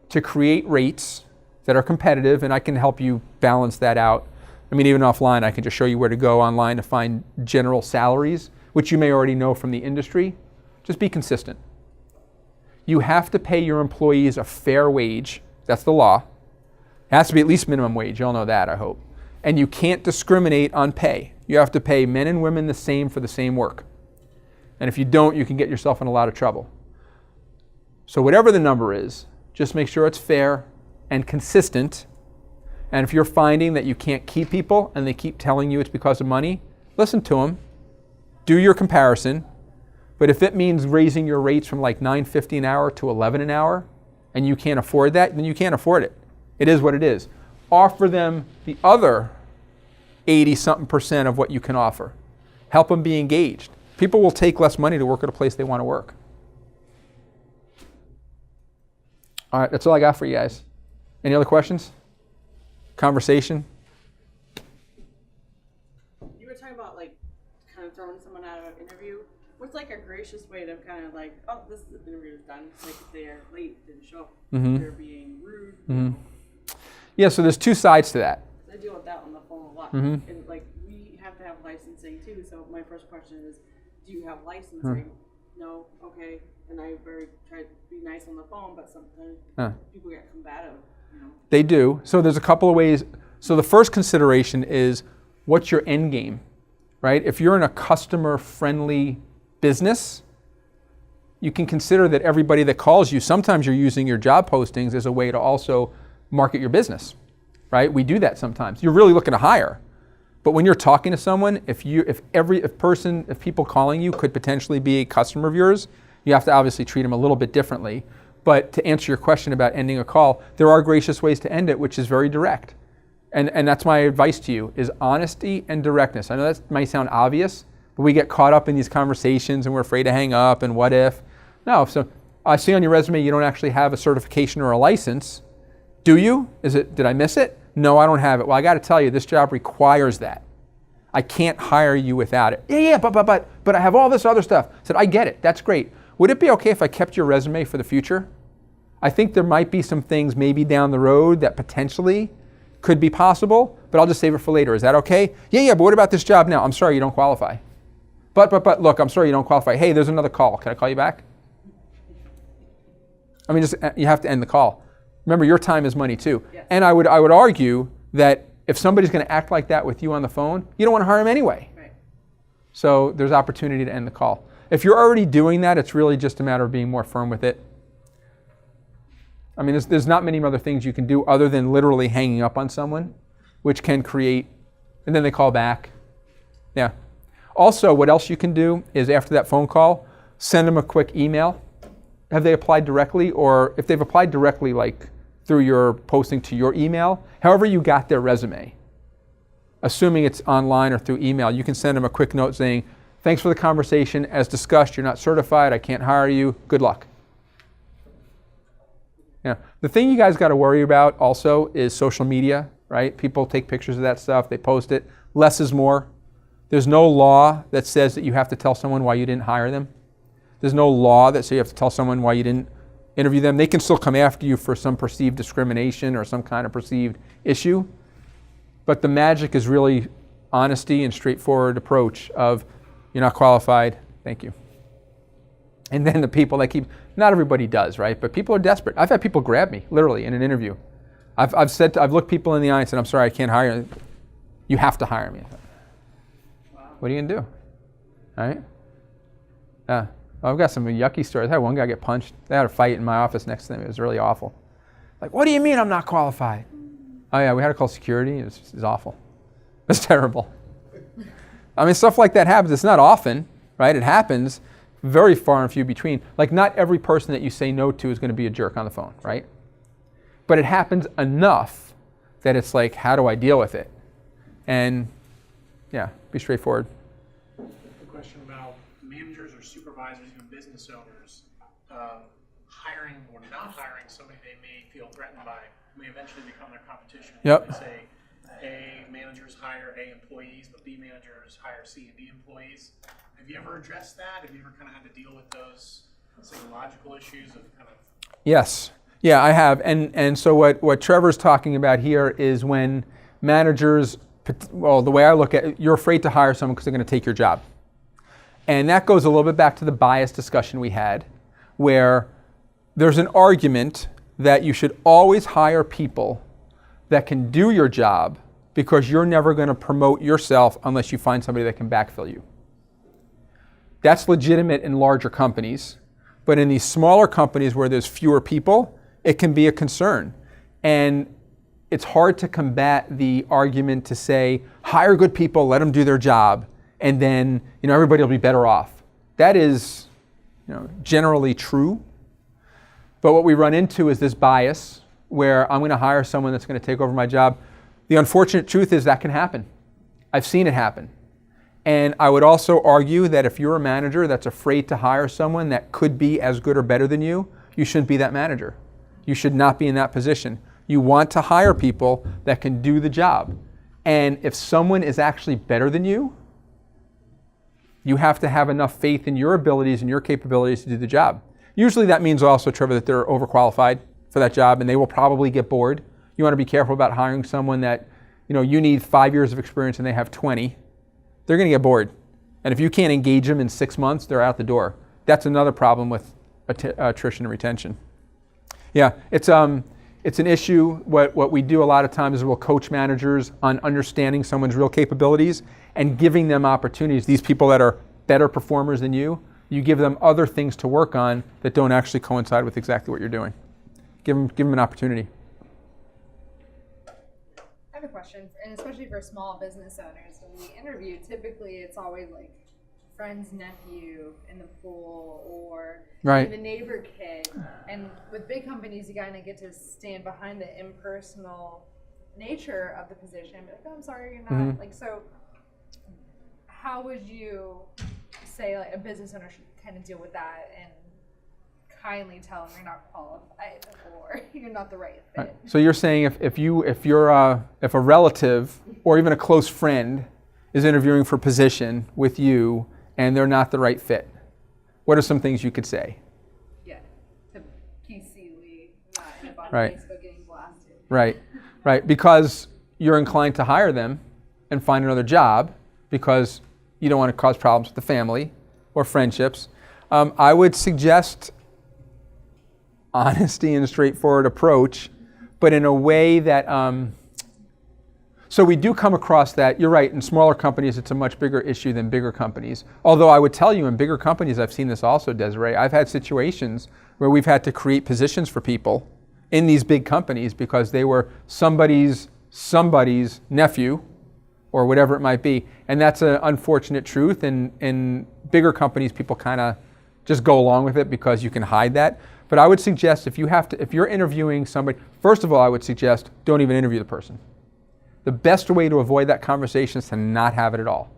to create rates that are competitive, and I can help you balance that out. I mean, even offline, I can just show you where to go online to find general salaries, which you may already know from the industry. Just be consistent. You have to pay your employees a fair wage. That's the law. It has to be at least minimum wage. You all know that, I hope. And you can't discriminate on pay. You have to pay men and women the same for the same work. And if you don't, you can get yourself in a lot of trouble. So whatever the number is, just make sure it's fair and consistent. And if you're finding that you can't keep people and they keep telling you it's because of money, listen to them. Do your comparison. But if it means raising your rates from like $9.50 an hour to $11 an hour, and you can't afford that, then you can't afford it. It is what it is. Offer them the other 80-something% of what you can offer. Help them be engaged. People will take less money to work at a place they want to work. All right, that's all I got for you guys. Any other questions? Conversation? You were talking about like kind of throwing someone out of an interview. What's like a gracious way to kind of like, oh, this interview is done. Like if they're late, didn't show up, they're being rude. Yeah, so there's two sides to that. I deal with that on the phone a lot. And like we have to have licensing too. So my first question is, do you have licensing? No. Okay. And I try to be nice on the phone, but sometimes people get combative. You know? They do. So there's a couple of ways. So the first consideration is, what's your end game, right? If you're in a customer-friendly business, you can consider that everybody that calls you, sometimes you're using your job postings as a way to also market your business, right? We do that sometimes. You're really looking to hire. But when you're talking to someone, if people calling you could potentially be a customer of yours, you have to obviously treat them a little bit differently. But to answer your question about ending a call, there are gracious ways to end it, which is very direct. And that's my advice to you, is honesty and directness. I know that might sound obvious, but we get caught up in these conversations and we're afraid to hang up and what if. No, so I see on your resume you don't actually have a certification or a license. Do you? Did I miss it? No, I don't have it. Well, I got to tell you, this job requires that. I can't hire you without it. Yeah, but I have all this other stuff. I said, I get it. That's great. Would it be okay if I kept your resume for the future? I think there might be some things maybe down the road that potentially could be possible, but I'll just save it for later. Is that okay? Yeah, but what about this job now? I'm sorry, you don't qualify. But look, I'm sorry you don't qualify. Hey, there's another call. Can I call you back? I mean, you have to end the call. Remember, your time is money too. Yes. And I would argue that if somebody's going to act like that with you on the phone, you don't want to hire them anyway. Right. So there's opportunity to end the call. If you're already doing that, it's really just a matter of being more firm with it. I mean, there's not many other things you can do other than literally hanging up on someone, which can create, and then they call back. Yeah. Also, what else you can do is after that phone call, send them a quick email. Have they applied directly? Or if they've applied directly, like through your posting to your email, however you got their resume, assuming it's online or through email, you can send them a quick note saying, thanks for the conversation. As discussed, you're not certified. I can't hire you. Good luck. Yeah. The thing you guys got to worry about also is social media, right? People take pictures of that stuff. They post it. Less is more. There's no law that says that you have to tell someone why you didn't hire them. There's no law that says you have to tell someone why you didn't interview them. They can still come after you for some perceived discrimination or some kind of perceived issue. But the magic is really honesty and straightforward approach of, you're not qualified, thank you. And then the people that not everybody does, right? But people are desperate. I've had people grab me, literally, in an interview. I've looked people in the eye and said, I'm sorry, I can't hire you. You have to hire me. Wow. What are you going to do? right? Yeah. I've got some yucky stories. I had one guy get punched. They had a fight in my office next to them. It was really awful. Like, what do you mean I'm not qualified? Oh yeah, we had to call security. It was awful. It's terrible. I mean, stuff like that happens. It's not often, right? It happens very far and few between. Like, not every person that you say no to is going to be a jerk on the phone, right? But it happens enough that it's like, how do I deal with it? And yeah, be straightforward. The question about managers or supervisors, even business owners, hiring or not hiring somebody they may feel threatened by, may eventually become their competition. Yep. They say A managers hire A employees, but B managers hire C and D employees. Have you ever addressed that? Have you ever kind of had to deal with those psychological issues of kind of? Yes. Yeah, I have. And so what Trevor's talking about here is when managers, well, the way I look at it, you're afraid to hire someone because they're going to take your job. And that goes a little bit back to the bias discussion we had, where there's an argument that you should always hire people that can do your job because you're never going to promote yourself unless you find somebody that can backfill you. That's legitimate in larger companies, but in these smaller companies where there's fewer people, it can be a concern. And it's hard to combat the argument to say, hire good people, let them do their job, and then everybody will be better off. That is generally true. But what we run into is this bias where I'm going to hire someone that's going to take over my job. The unfortunate truth is that can happen. I've seen it happen. And I would also argue that if you're a manager that's afraid to hire someone that could be as good or better than you, you shouldn't be that manager. You should not be in that position. You want to hire people that can do the job. And if someone is actually better than you, you have to have enough faith in your abilities and your capabilities to do the job. Usually that means also, Trevor, that they're overqualified for that job and they will probably get bored. You want to be careful about hiring someone that, you need 5 years of experience and they have 20. They're going to get bored. And if you can't engage them in 6 months, they're out the door. That's another problem with attrition and retention. Yeah, it's an issue. What we do a lot of times is we'll coach managers on understanding someone's real capabilities and giving them opportunities. These people that are better performers than you give them other things to work on that don't actually coincide with exactly what you're doing. Give them an opportunity. I have a question, and especially for small business owners, when we interview, typically it's always like friend's nephew in the pool or right. the neighbor kid. And with big companies, you kind of get to stand behind the impersonal nature of the position. But I'm sorry, you're not. Mm-hmm. Like, so how would you say like a business owner should kind of deal with that and kindly tell them you're not qualified or you're not the right fit? Right. So you're saying if a relative or even a close friend is interviewing for a position with you and they're not the right fit, what are some things you could say? Yeah, to PC not end up on right. Facebook getting blasted. Right, because you're inclined to hire them and find another job because you don't want to cause problems with the family or friendships. I would suggest honesty and a straightforward approach, but in a way that, so we do come across that, you're right, in smaller companies it's a much bigger issue than bigger companies. Although I would tell you in bigger companies, I've seen this also, Desiree, I've had situations where we've had to create positions for people in these big companies because they were somebody's nephew or whatever it might be. And that's an unfortunate truth. And in bigger companies, people kind of just go along with it because you can hide that. But I would suggest if you're interviewing somebody, first of all, I would suggest don't even interview the person. The best way to avoid that conversation is to not have it at all.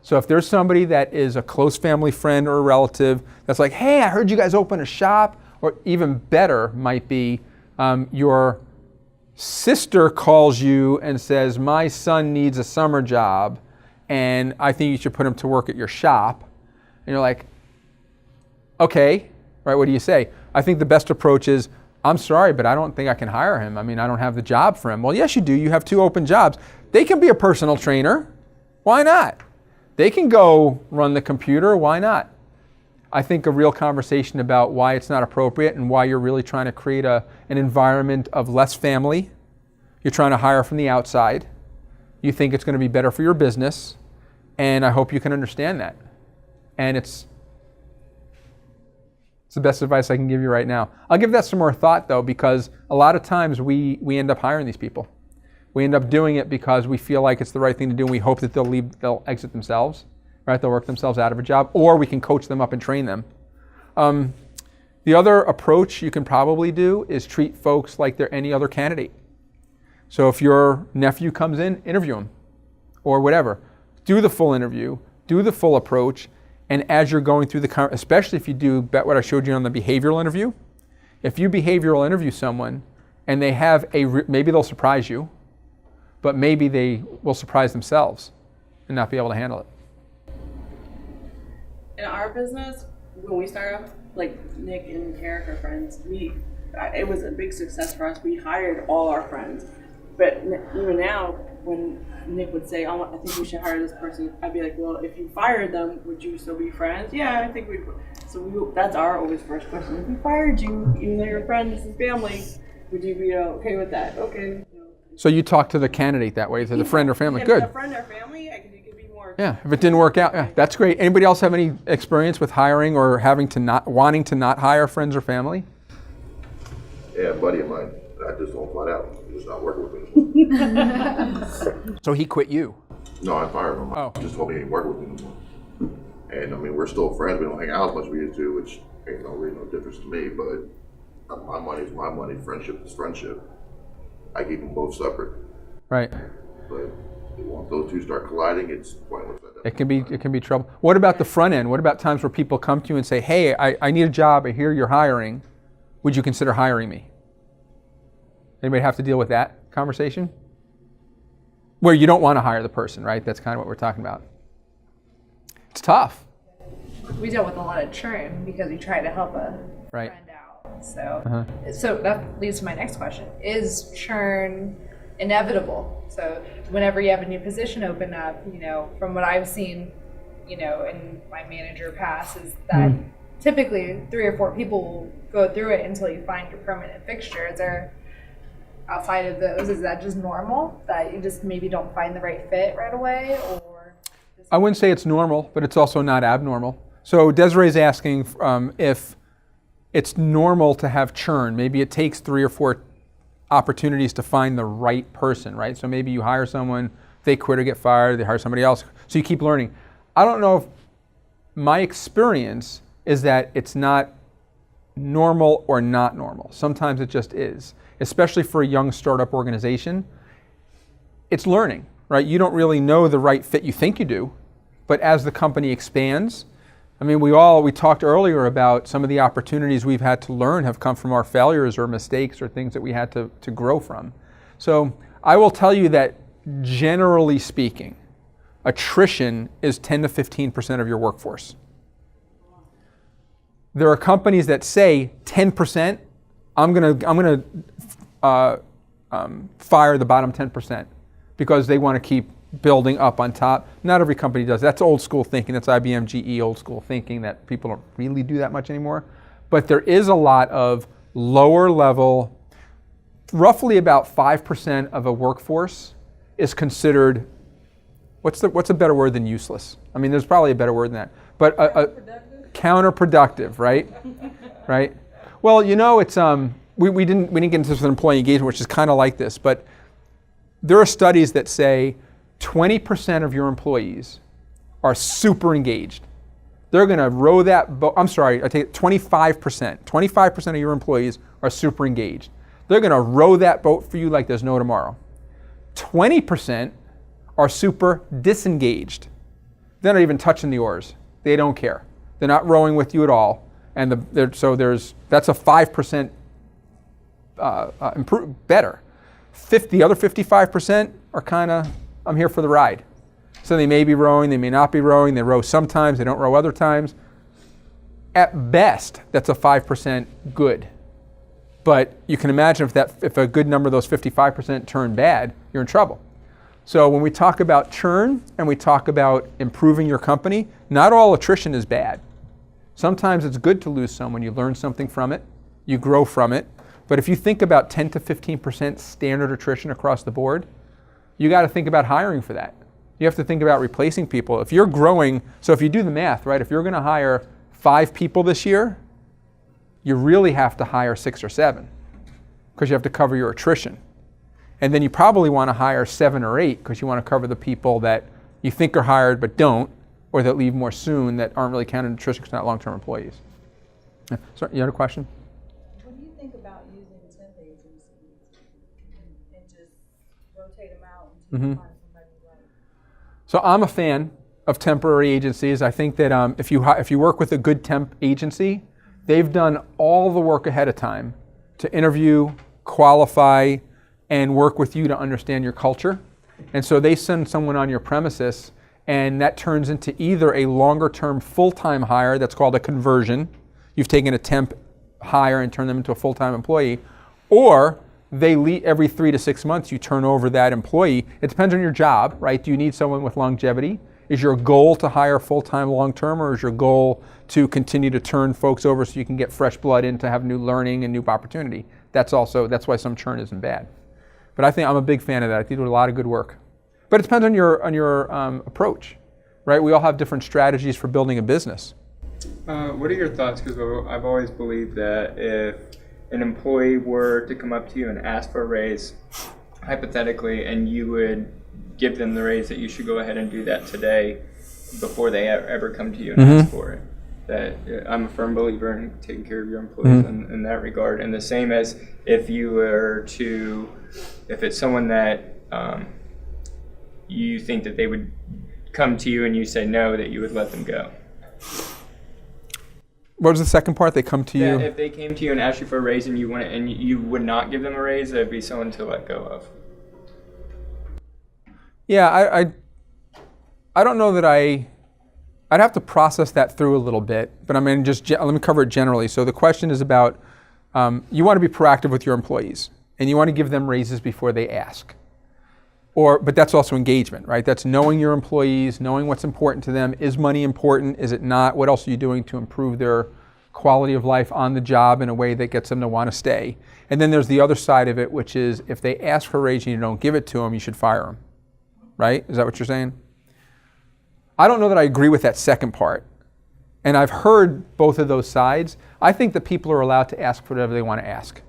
So if there's somebody that is a close family friend or a relative that's like, hey, I heard you guys open a shop, or even better might be your sister calls you and says, my son needs a summer job and I think you should put him to work at your shop. And you're like, okay, right, what do you say? I think the best approach is, I'm sorry, but I don't think I can hire him. I mean, I don't have the job for him. Well, yes, you do. You have 2 open jobs. They can be a personal trainer. Why not? They can go run the computer. Why not? I think a real conversation about why it's not appropriate and why you're really trying to create an environment of less family. You're trying to hire from the outside. You think it's going to be better for your business, and I hope you can understand that. And it's the best advice I can give you right now. I'll give that some more thought though, because a lot of times we end up hiring these people. We end up doing it because we feel like it's the right thing to do, and we hope that they'll exit themselves, right? They'll work themselves out of a job, or we can coach them up and train them. The other approach you can probably do is treat folks like they're any other candidate. So if your nephew comes in, interview him, or whatever. Do the full interview, do the full approach, and as you're going through especially if you do what I showed you on the behavioral interview, if you behavioral interview someone and they have maybe they'll surprise you, but maybe they will surprise themselves and not be able to handle it. In our business, when we started, like Nick and Eric are friends, it was a big success for us. We hired all our friends. But even now, when Nick would say, "Oh, I think we should hire this person," I'd be like, "Well, if you fired them, would you still be friends?" "Yeah, I think we'd." So that's our always first question. If we fired you, even though you're a friend, this is family, would you be okay with that? Okay. So you talk to the candidate that way, to the friend or family. Good. A friend or family, it could be more. Yeah, if it didn't work out, yeah, that's great. Anybody else have any experience with hiring or wanting to not hire friends or family? Yeah, a buddy of mine, I just don't flat out. He's not working with me anymore. So he quit you? No, I fired him. Oh. He just told me he ain't working with me anymore. And I mean, we're still friends. We don't hang out as much as we used to, which ain't really no difference to me. But my money's my money. Friendship is friendship. I keep them both separate. Right. But once those two start colliding, it's pointless. It can be trouble. What about the front end? What about times where people come to you and say, "Hey, I need a job. I hear you're hiring. Would you consider hiring me?" Anybody have to deal with that conversation? Where you don't want to hire the person, right? That's kind of what we're talking about. It's tough. We dealt with a lot of churn because we try to help a right. friend out. So that leads to my next question. Is churn inevitable? So whenever you have a new position open up, from what I've seen, in my manager pass is that typically 3 or 4 people will go through it until you find your permanent fixture. Is there, outside of those, is that just normal that you just maybe don't find the right fit right away? Or I wouldn't say it's normal, but it's also not abnormal. So Desiree's asking if it's normal to have churn. Maybe it takes 3 or 4 opportunities to find the right person, right? So maybe you hire someone, they quit or get fired, they hire somebody else. So you keep learning. I don't know if my experience is that it's not normal or not normal. Sometimes it just is, especially for a young startup organization. It's learning, right? You don't really know the right fit. You think you do, but as the company expands, I mean, we talked earlier about some of the opportunities we've had to learn have come from our failures or mistakes or things that we had to grow from. So I will tell you that generally speaking, attrition is 10 to 15% of your workforce. There are companies that say 10%, I'm gonna fire the bottom 10% because they want to keep building up on top. Not every company does. That's old school thinking. That's IBM, GE old school thinking that people don't really do that much anymore. But there is a lot of lower level, roughly about 5% of a workforce is considered, what's a better word than useless? I mean, there's probably a better word than that. But counterproductive, right? Right? Well, it's we didn't get into this with employee engagement, which is kind of like this, but there are studies that say 20% of your employees are super engaged. They're going to row that boat. I'm sorry, I take it 25%. 25% of your employees are super engaged. They're going to row that boat for you like there's no tomorrow. 20% are super disengaged. They're not even touching the oars. They don't care. They're not rowing with you at all. And that's a 5% better. The other 55% are kind of, I'm here for the ride. So they may be rowing, they may not be rowing, they row sometimes, they don't row other times. At best, that's a 5% good. But you can imagine if a good number of those 55% turn bad, you're in trouble. So when we talk about churn and we talk about improving your company, not all attrition is bad. Sometimes it's good to lose someone. You learn something from it, you grow from it. But if you think about 10 to 15% standard attrition across the board, you got to think about hiring for that. You have to think about replacing people. If you're growing, so if you do the math, right, if you're going to hire 5 people this year, you really have to hire 6 or 7 because you have to cover your attrition. And then you probably want to hire 7 or 8 because you want to cover the people that you think are hired but don't, or that leave more soon that aren't really counted in attrition because they're not long-term employees. Sorry, you had a question? What do you think about using temp agencies and just rotate them out until you find somebody right? So I'm a fan of temporary agencies. I think that if you work with a good temp agency, they've done all the work ahead of time to interview, qualify, and work with you to understand your culture. And so they send someone on your premises, and that turns into either a longer-term full-time hire that's called a conversion. You've taken a temp hire and turned them into a full-time employee, or they every 3 to 6 months you turn over that employee. It depends on your job, right? Do you need someone with longevity? Is your goal to hire full-time long-term, or is your goal to continue to turn folks over so you can get fresh blood in to have new learning and new opportunity? That's why some churn isn't bad. But I think I'm a big fan of that. I think they do a lot of good work. But it depends on your approach, right? We all have different strategies for building a business. What are your thoughts? Because I've always believed that if an employee were to come up to you and ask for a raise, hypothetically, and you would give them the raise, that you should go ahead and do that today before they ever come to you and ask for it. That I'm a firm believer in taking care of your employees in that regard. And the same as if it's someone that you think that they would come to you and you say no, that you would let them go. What was the second part? They come to you? If they came to you and asked you for a raise and you would not give them a raise, that'd be someone to let go of. Yeah, I don't know that I'd have to process that through a little bit, but I mean, let me cover it generally. So the question is about, you want to be proactive with your employees, and you want to give them raises before they ask. But that's also engagement, right? That's knowing your employees, knowing what's important to them. Is money important? Is it not? What else are you doing to improve their quality of life on the job in a way that gets them to want to stay? And then there's the other side of it, which is if they ask for a raise and you don't give it to them, you should fire them, right? Is that what you're saying? I don't know that I agree with that second part. And I've heard both of those sides. I think that people are allowed to ask for whatever they want to ask.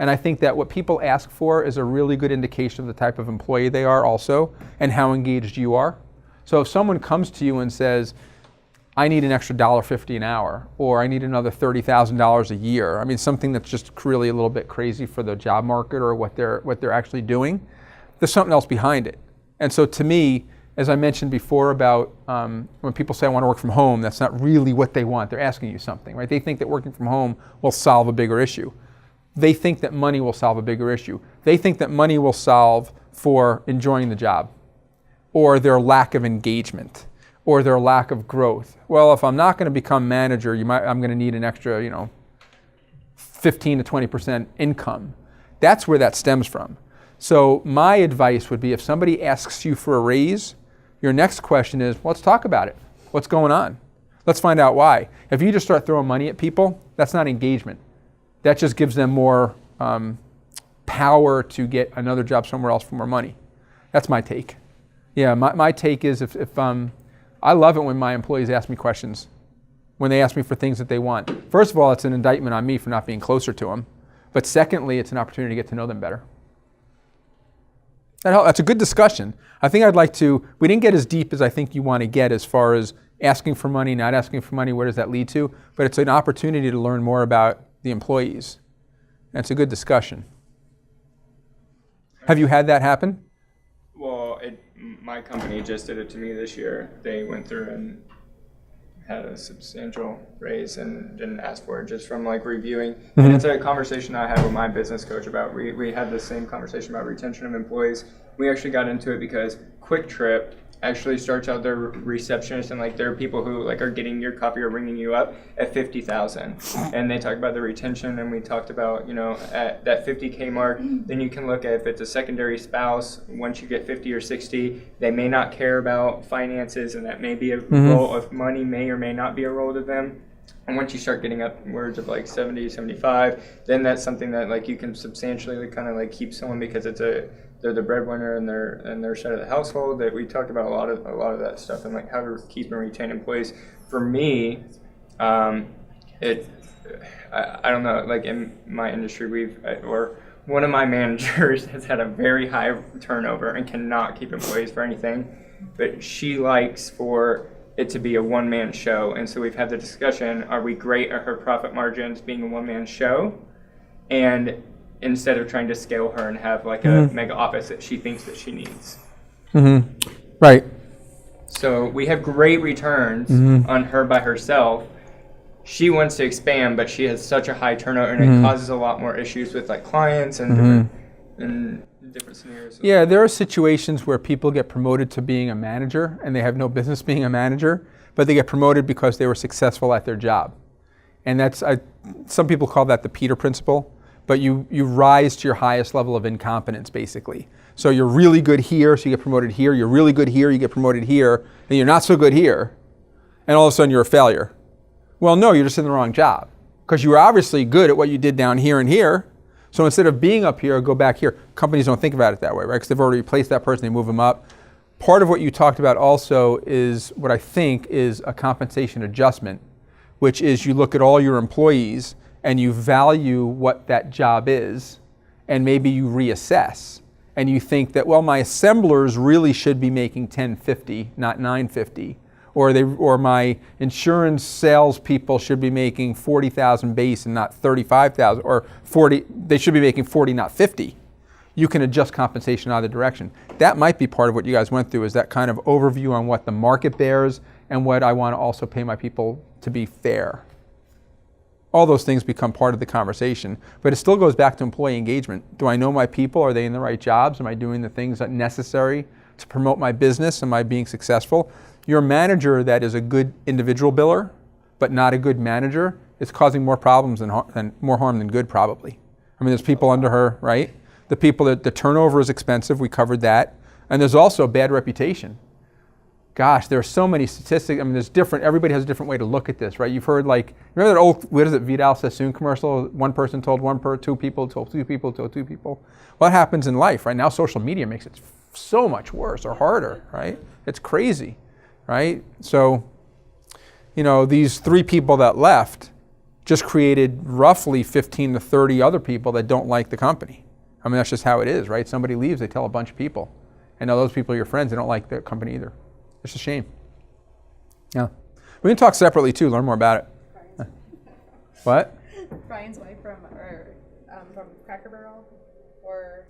And I think that what people ask for is a really good indication of the type of employee they are also and how engaged you are. So if someone comes to you and says, I need an extra $1.50 an hour, or I need another $30,000 a year, I mean something that's just really a little bit crazy for the job market or what they're actually doing, there's something else behind it. And so to me, as I mentioned before about when people say I want to work from home, that's not really what they want. They're asking you something, right? They think that working from home will solve a bigger issue. They think that money will solve a bigger issue. They think that money will solve for enjoying the job, or their lack of engagement, or their lack of growth. Well, if I'm not going to become manager, I'm going to need an extra, 15 to 20% income. That's where that stems from. So my advice would be if somebody asks you for a raise, your next question is, let's talk about it. What's going on? Let's find out why. If you just start throwing money at people, that's not engagement. That just gives them more power to get another job somewhere else for more money. That's my take. Yeah, my take is if I love it when my employees ask me questions, when they ask me for things that they want. First of all, it's an indictment on me for not being closer to them. But secondly, it's an opportunity to get to know them better. That's a good discussion. I think we didn't get as deep as I think you want to get as far as asking for money, not asking for money, where does that lead to? But it's an opportunity to learn more about the employees. And it's a good discussion. Have you had that happen? Well, my company just did it to me this year. They went through and had a substantial raise and didn't ask for it just from reviewing. Mm-hmm. And it's a conversation I had with my business coach about. We had the same conversation about retention of employees. We actually got into it because Quick Trip actually starts out their receptionist and there are people who are getting your coffee or ringing you up at $50,000, and they talk about the retention, and we talked about at that $50K mark, then you can look at if it's a secondary spouse. Once you get 50 or 60, they may not care about finances, and that may be a role of money may or may not be a role to them. And once you start getting upwards of like 70, 75, then that's something that like you can substantially kind of like keep someone because they're the breadwinner in their side of the household. That we talked about a lot of that stuff and like how to keep and retain employees. For me, I don't know, like in my industry one of my managers has had a very high turnover and cannot keep employees for anything, but she likes for it to be a one-man show. And so we've had the discussion, are we great at her profit margins being a one-man show? And instead of trying to scale her and have like a mega office that she thinks that she needs. Mm-hmm. Right. So we have great returns on her by herself. She wants to expand, but she has such a high turnover and it causes a lot more issues with like clients and different scenarios. Yeah, there are situations where people get promoted to being a manager and they have no business being a manager, but they get promoted because they were successful at their job. And some people call that the Peter principle, but you rise to your highest level of incompetence basically. So you're really good here, so you get promoted here, you're really good here, you get promoted here, and you're not so good here, and all of a sudden you're a failure. Well, no, you're just in the wrong job because you were obviously good at what you did down here and here. So instead of being up here, go back here. Companies don't think about it that way, right? Because they've already replaced that person, they move them up. Part of what you talked about also is what I think is a compensation adjustment, which is you look at all your employees and you value what that job is, and maybe you reassess. And you think that, well, my assemblers really should be making $10.50, not $9.50. Or my insurance salespeople should be making $40,000 base and not $35,000, or 40. They should be making 40, not 50. You can adjust compensation either direction. That might be part of what you guys went through, is that kind of overview on what the market bears and what I want to also pay my people to be fair. All those things become part of the conversation, but it still goes back to employee engagement. Do I know my people? Are they in the right jobs? Am I doing the things that are necessary to promote my business? Am I being successful? Your manager that is a good individual biller, but not a good manager, is causing more problems and more harm than good, probably. I mean, there's people under her, right? The people that the turnover is expensive, we covered that. And there's also bad reputation. Gosh, there are so many statistics. I mean, everybody has a different way to look at this, right? You've heard remember that old, Vidal Sassoon commercial? One person told two people, told two people, told two people. What happens in life, right? Now social media makes it so much worse or harder, right? It's crazy. Right? So, these 3 people that left just created roughly 15 to 30 other people that don't like the company. I mean, that's just how it is, right? Somebody leaves, they tell a bunch of people. And now those people are your friends, they don't like the company either. It's a shame. Yeah. We can talk separately too, learn more about it. What? Brian's wife from Cracker Barrel, or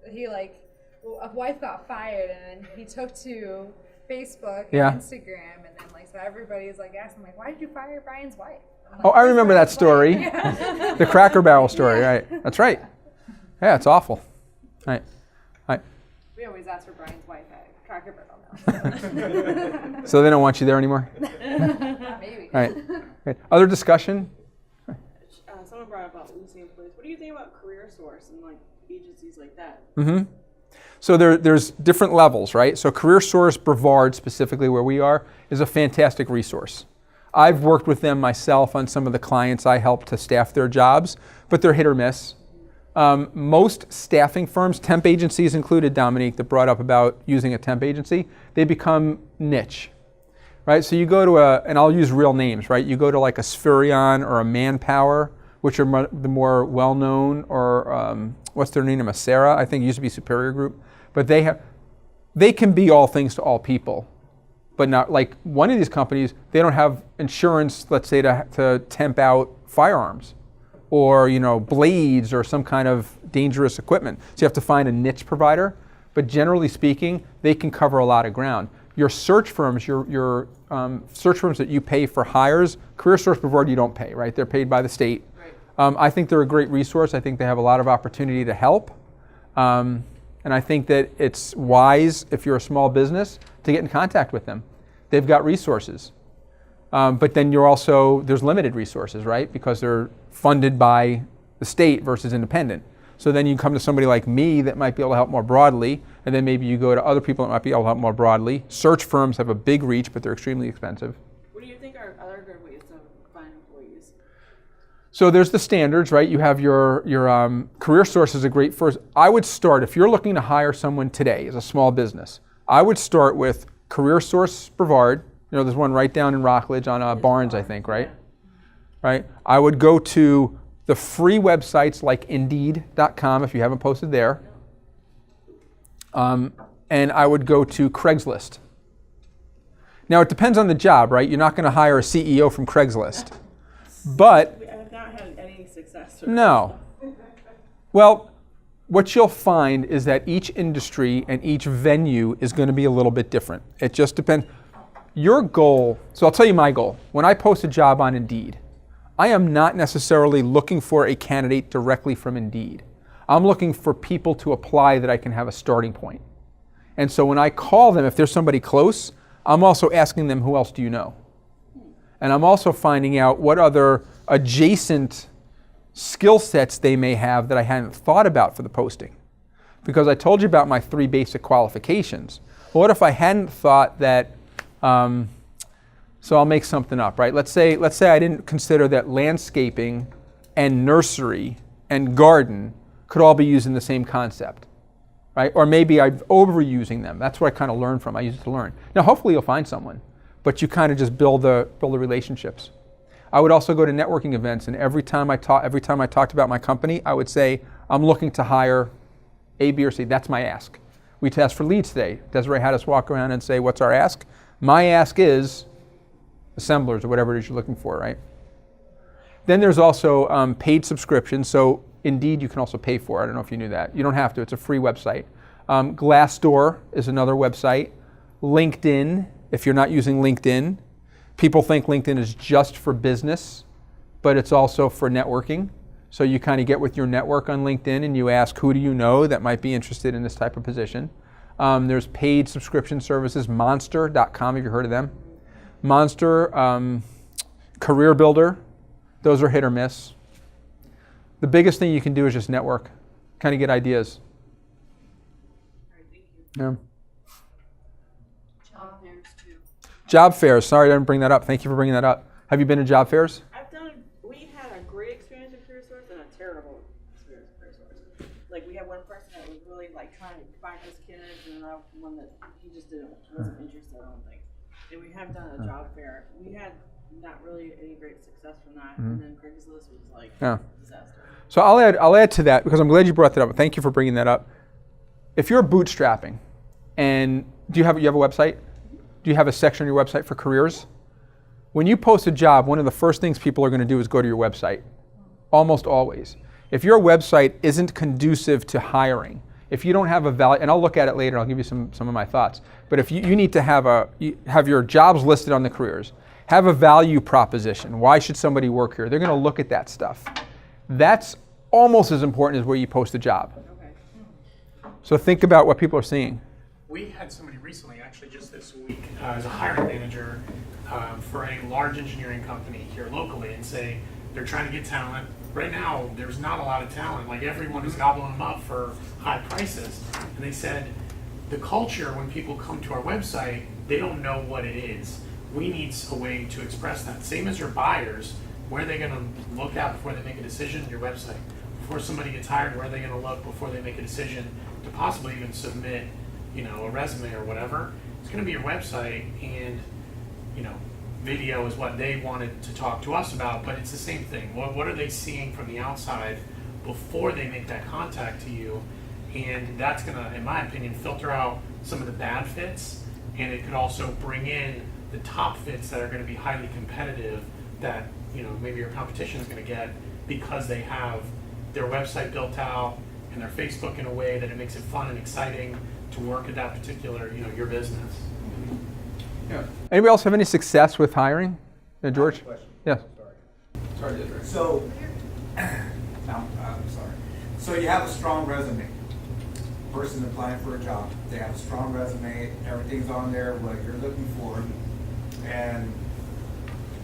a wife got fired and he took to Facebook and Instagram, and then so everybody's asking why did you fire Brian's wife? I remember that story. Yeah. The Cracker Barrel story, right? That's right. Yeah, it's awful. Right. We always ask for Brian's wife at Cracker Barrel now. So they don't want you there anymore? Maybe. Right. Other discussion? Someone brought up about losing employees. What do you think about Career Source and agencies like that? Mm-hmm. So there's different levels, right? So Career Source, Brevard, specifically where we are, is a fantastic resource. I've worked with them myself on some of the clients I help to staff their jobs, but they're hit or miss. Most staffing firms, temp agencies included, Dominique, that brought up about using a temp agency, they become niche, right? So you go to and I'll use real names, right? You go to a Sphurion or a Manpower, which are the more well-known, or what's their name, a Sarah, I think it used to be Superior Group. But they can be all things to all people, but not one of these companies, they don't have insurance, let's say, to temp out firearms or, blades or some kind of dangerous equipment. So you have to find a niche provider, but generally speaking, they can cover a lot of ground. Your search firms, your search firms that you pay for hires, Career Source, Brevard, you don't pay, right? They're paid by the state. Right. I think they're a great resource. I think they have a lot of opportunity to help. And I think that it's wise, if you're a small business, to get in contact with them. They've got resources. But then there's limited resources, right? Because they're funded by the state versus independent. So then you come to somebody like me that might be able to help more broadly, and then maybe you go to other people that might be able to help more broadly. Search firms have a big reach, but they're extremely expensive. What do you think are other good ways to So there's the standards, right? You have your career source is a great first. I would start, if you're looking to hire someone today as a small business, I would start with Career Source Brevard. There's one right down in Rockledge on Barnes, I think, right? Right. I would go to the free websites like Indeed.com if you haven't posted there. And I would go to Craigslist. Now it depends on the job, right? You're not going to hire a CEO from Craigslist. But I have not had any success. no. Well, what you'll find is that each industry and each venue is going to be a little bit different. It just depends. Your goal, so I'll tell you my goal. When I post a job on Indeed, I am not necessarily looking for a candidate directly from Indeed. I'm looking for people to apply that I can have a starting point. And so when I call them, if there's somebody close, I'm also asking them, who else do you know? And I'm also finding out what other adjacent skill sets they may have that I hadn't thought about for the posting. Because I told you about my 3 basic qualifications. Well, what if I hadn't thought that, so I'll make something up, right? Let's say I didn't consider that landscaping and nursery and garden could all be using the same concept, right? Or maybe I'm overusing them. That's what I kind of learned from. I use it to learn. Now, hopefully you'll find someone, but you kind of just build the relationships. I would also go to networking events, and every time I talked about my company, I would say, I'm looking to hire A, B, or C. That's my ask. We asked for leads today. Desiree had us walk around and say, what's our ask? My ask is assemblers or whatever it is you're looking for, right? Then there's also paid subscriptions. So Indeed, you can also pay for. I don't know if you knew that. You don't have to. It's a free website. Glassdoor is another website. LinkedIn, if you're not using LinkedIn. People think LinkedIn is just for business, but it's also for networking. So you kind of get with your network on LinkedIn and you ask, who do you know that might be interested in this type of position? There's paid subscription services, Monster.com, have you heard of them? Monster, Career Builder, those are hit or miss. The biggest thing you can do is just network, kind of get ideas. All right, thank you. Yeah. Job fairs too. Job fairs, sorry I didn't bring that up. Thank you for bringing that up. Have you been to job fairs? We had a great experience at Career Source and a terrible experience at Career Source. Like we had one person that was really like trying to find his kids, and another one that he just wasn't interested, I don't think. And we have done a job fair. We had not really any great success from that, and then Craigslist was like disaster. So I'll add to that because I'm glad you brought that up. Thank you for bringing that up. If you're bootstrapping, and you have a website? Do you have a section on your website for careers? When you post a job, one of the first things people are going to do is go to your website, almost always. If your website isn't conducive to hiring, if you don't have a value, and I'll look at it later, I'll give you some of my thoughts, but if you need to have your jobs listed on the careers, have a value proposition. Why should somebody work here? They're going to look at that stuff. That's almost as important as where you post a job. Okay. So think about what people are seeing. We had somebody recently, actually just this week, as a hiring manager for a large engineering company here locally, and say they're trying to get talent. Right now, there's not a lot of talent. Like everyone is gobbling them up for high prices. And they said, the culture, when people come to our website, they don't know what it is. We need a way to express that. Same as your buyers, where are they going to look at before they make a decision? Your website. Before somebody gets hired, where are they going to look before they make a decision to possibly even submit, a resume or whatever? It's going to be your website, and video is what they wanted to talk to us about, but it's the same thing. What are they seeing from the outside before they make that contact to you? And that's going to, in my opinion, filter out some of the bad fits, and it could also bring in the top fits that are going to be highly competitive that maybe your competition is going to get because they have their website built out and their Facebook in a way that it makes it fun and exciting to work at that particular, your business. Yeah. Anybody else have any success with hiring? George? Yeah. Sorry, Desiree. So, I'm sorry. So you have a strong resume. Person applying for a job, they have a strong resume. Everything's on there what you're looking for, and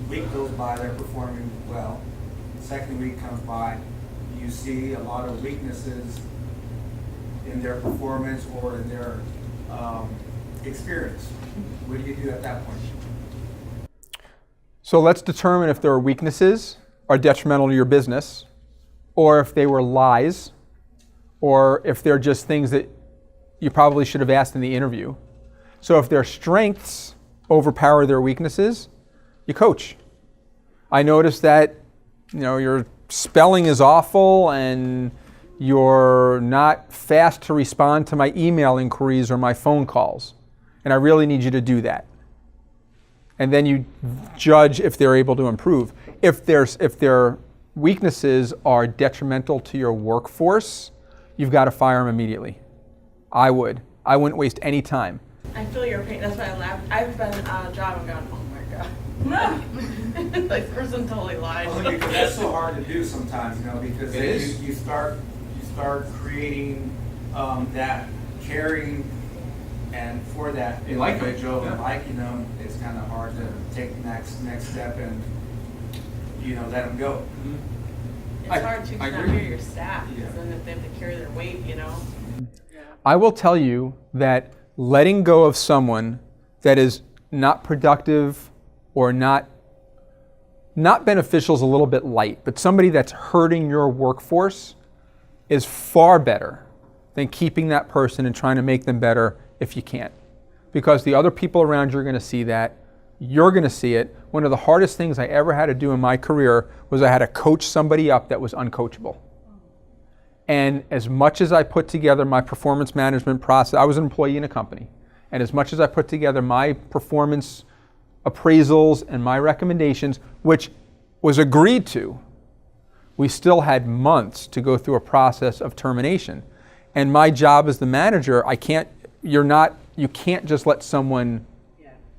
week goes by, they're performing well. Second week comes by, you see a lot of weaknesses in their performance or in their experience. What do you do at that point? So let's determine if there are weaknesses are detrimental to your business, or if they were lies, or if they're just things that you probably should have asked in the interview. So if their strengths overpower their weaknesses, you coach. I noticed that, your spelling is awful and you're not fast to respond to my email inquiries or my phone calls. And I really need you to do that. And then you judge if they're able to improve. If their weaknesses are detrimental to your workforce, you've got to fire them immediately. I would. I wouldn't waste any time. I feel your pain. That's why I laugh. I've been on a job and gone, oh my god. Like, person totally lied. Well, because that's so hard to do sometimes, because It is. You start creating that caring, and for that You like them. individual and Yeah. liking them, it's kind of hard to take the next step and let them go. It's I- hard to I not agree. hear your staff, because then if they have to carry their weight, I will tell you that letting go of someone that is not productive or not beneficial is a little bit light, but somebody that's hurting your workforce is far better than keeping that person and trying to make them better if you can't. Because the other people around you are going to see that. You're going to see it. One of the hardest things I ever had to do in my career was I had to coach somebody up that was uncoachable. And as much as I put together my performance management process, I was an employee in a company, and as much as I put together my performance appraisals and my recommendations, which was agreed to, we still had months to go through a process of termination. And my job as the manager, you can't just let someone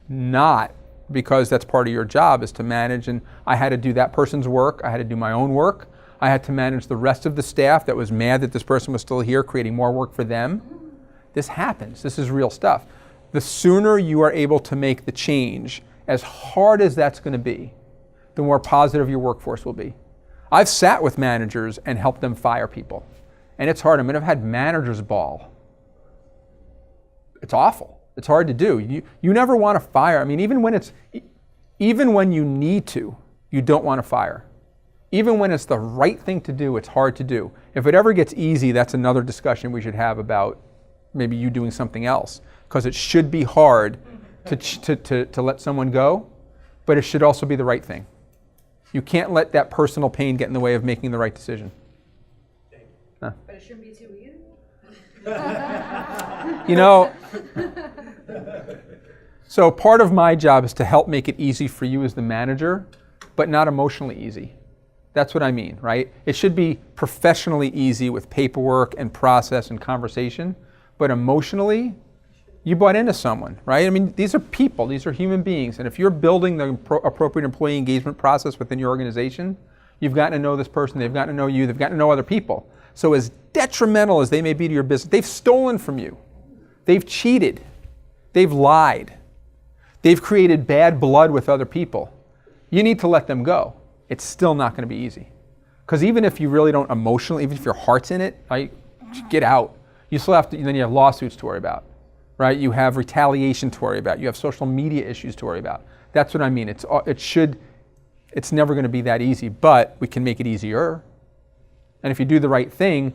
not, because that's part of your job is to manage, and I had to do that person's work, I had to do my own work. I had to manage the rest of the staff that was mad that this person was still here, creating more work for them. This happens. This is real stuff. The sooner you are able to make the change, as hard as that's going to be, the more positive your workforce will be. I've sat with managers and helped them fire people. And it's hard. I've had managers ball. It's awful. It's hard to do. You never want to fire. Even when you need to, you don't want to fire. Even when it's the right thing to do, it's hard to do. If it ever gets easy, that's another discussion we should have about maybe you doing something else. Because it should be hard to let someone go, but it should also be the right thing. You can't let that personal pain get in the way of making the right decision. Huh. But it shouldn't be too easy. So part of my job is to help make it easy for you as the manager, but not emotionally easy. That's what I mean, right? It should be professionally easy with paperwork and process and conversation, but emotionally, you bought into someone, right? These are people, these are human beings, and if you're building the appropriate employee engagement process within your organization, you've gotten to know this person, they've gotten to know you, they've gotten to know other people. So as detrimental as they may be to your business, they've stolen from you, they've cheated, they've lied, they've created bad blood with other people. You need to let them go. It's still not going to be easy. Because even if you really don't emotionally, even if your heart's in it, right, get out. You still have to, then you have lawsuits to worry about, right? You have retaliation to worry about. You have social media issues to worry about. That's what I mean. It's never going to be that easy, but we can make it easier. And if you do the right thing,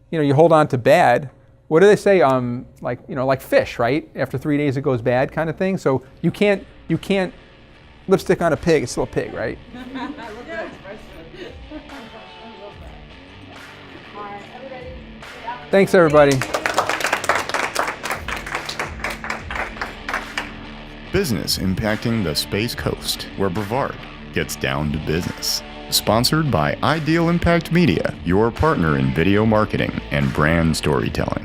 you hold on to bad. What do they say? Like fish, right? After 3 days it goes bad, kind of thing. So you can't lipstick on a pig. It's still a pig, right? Thanks, everybody. Business impacting the Space Coast, where Brevard gets down to business. Sponsored by Ideal Impact Media, your partner in video marketing and brand storytelling.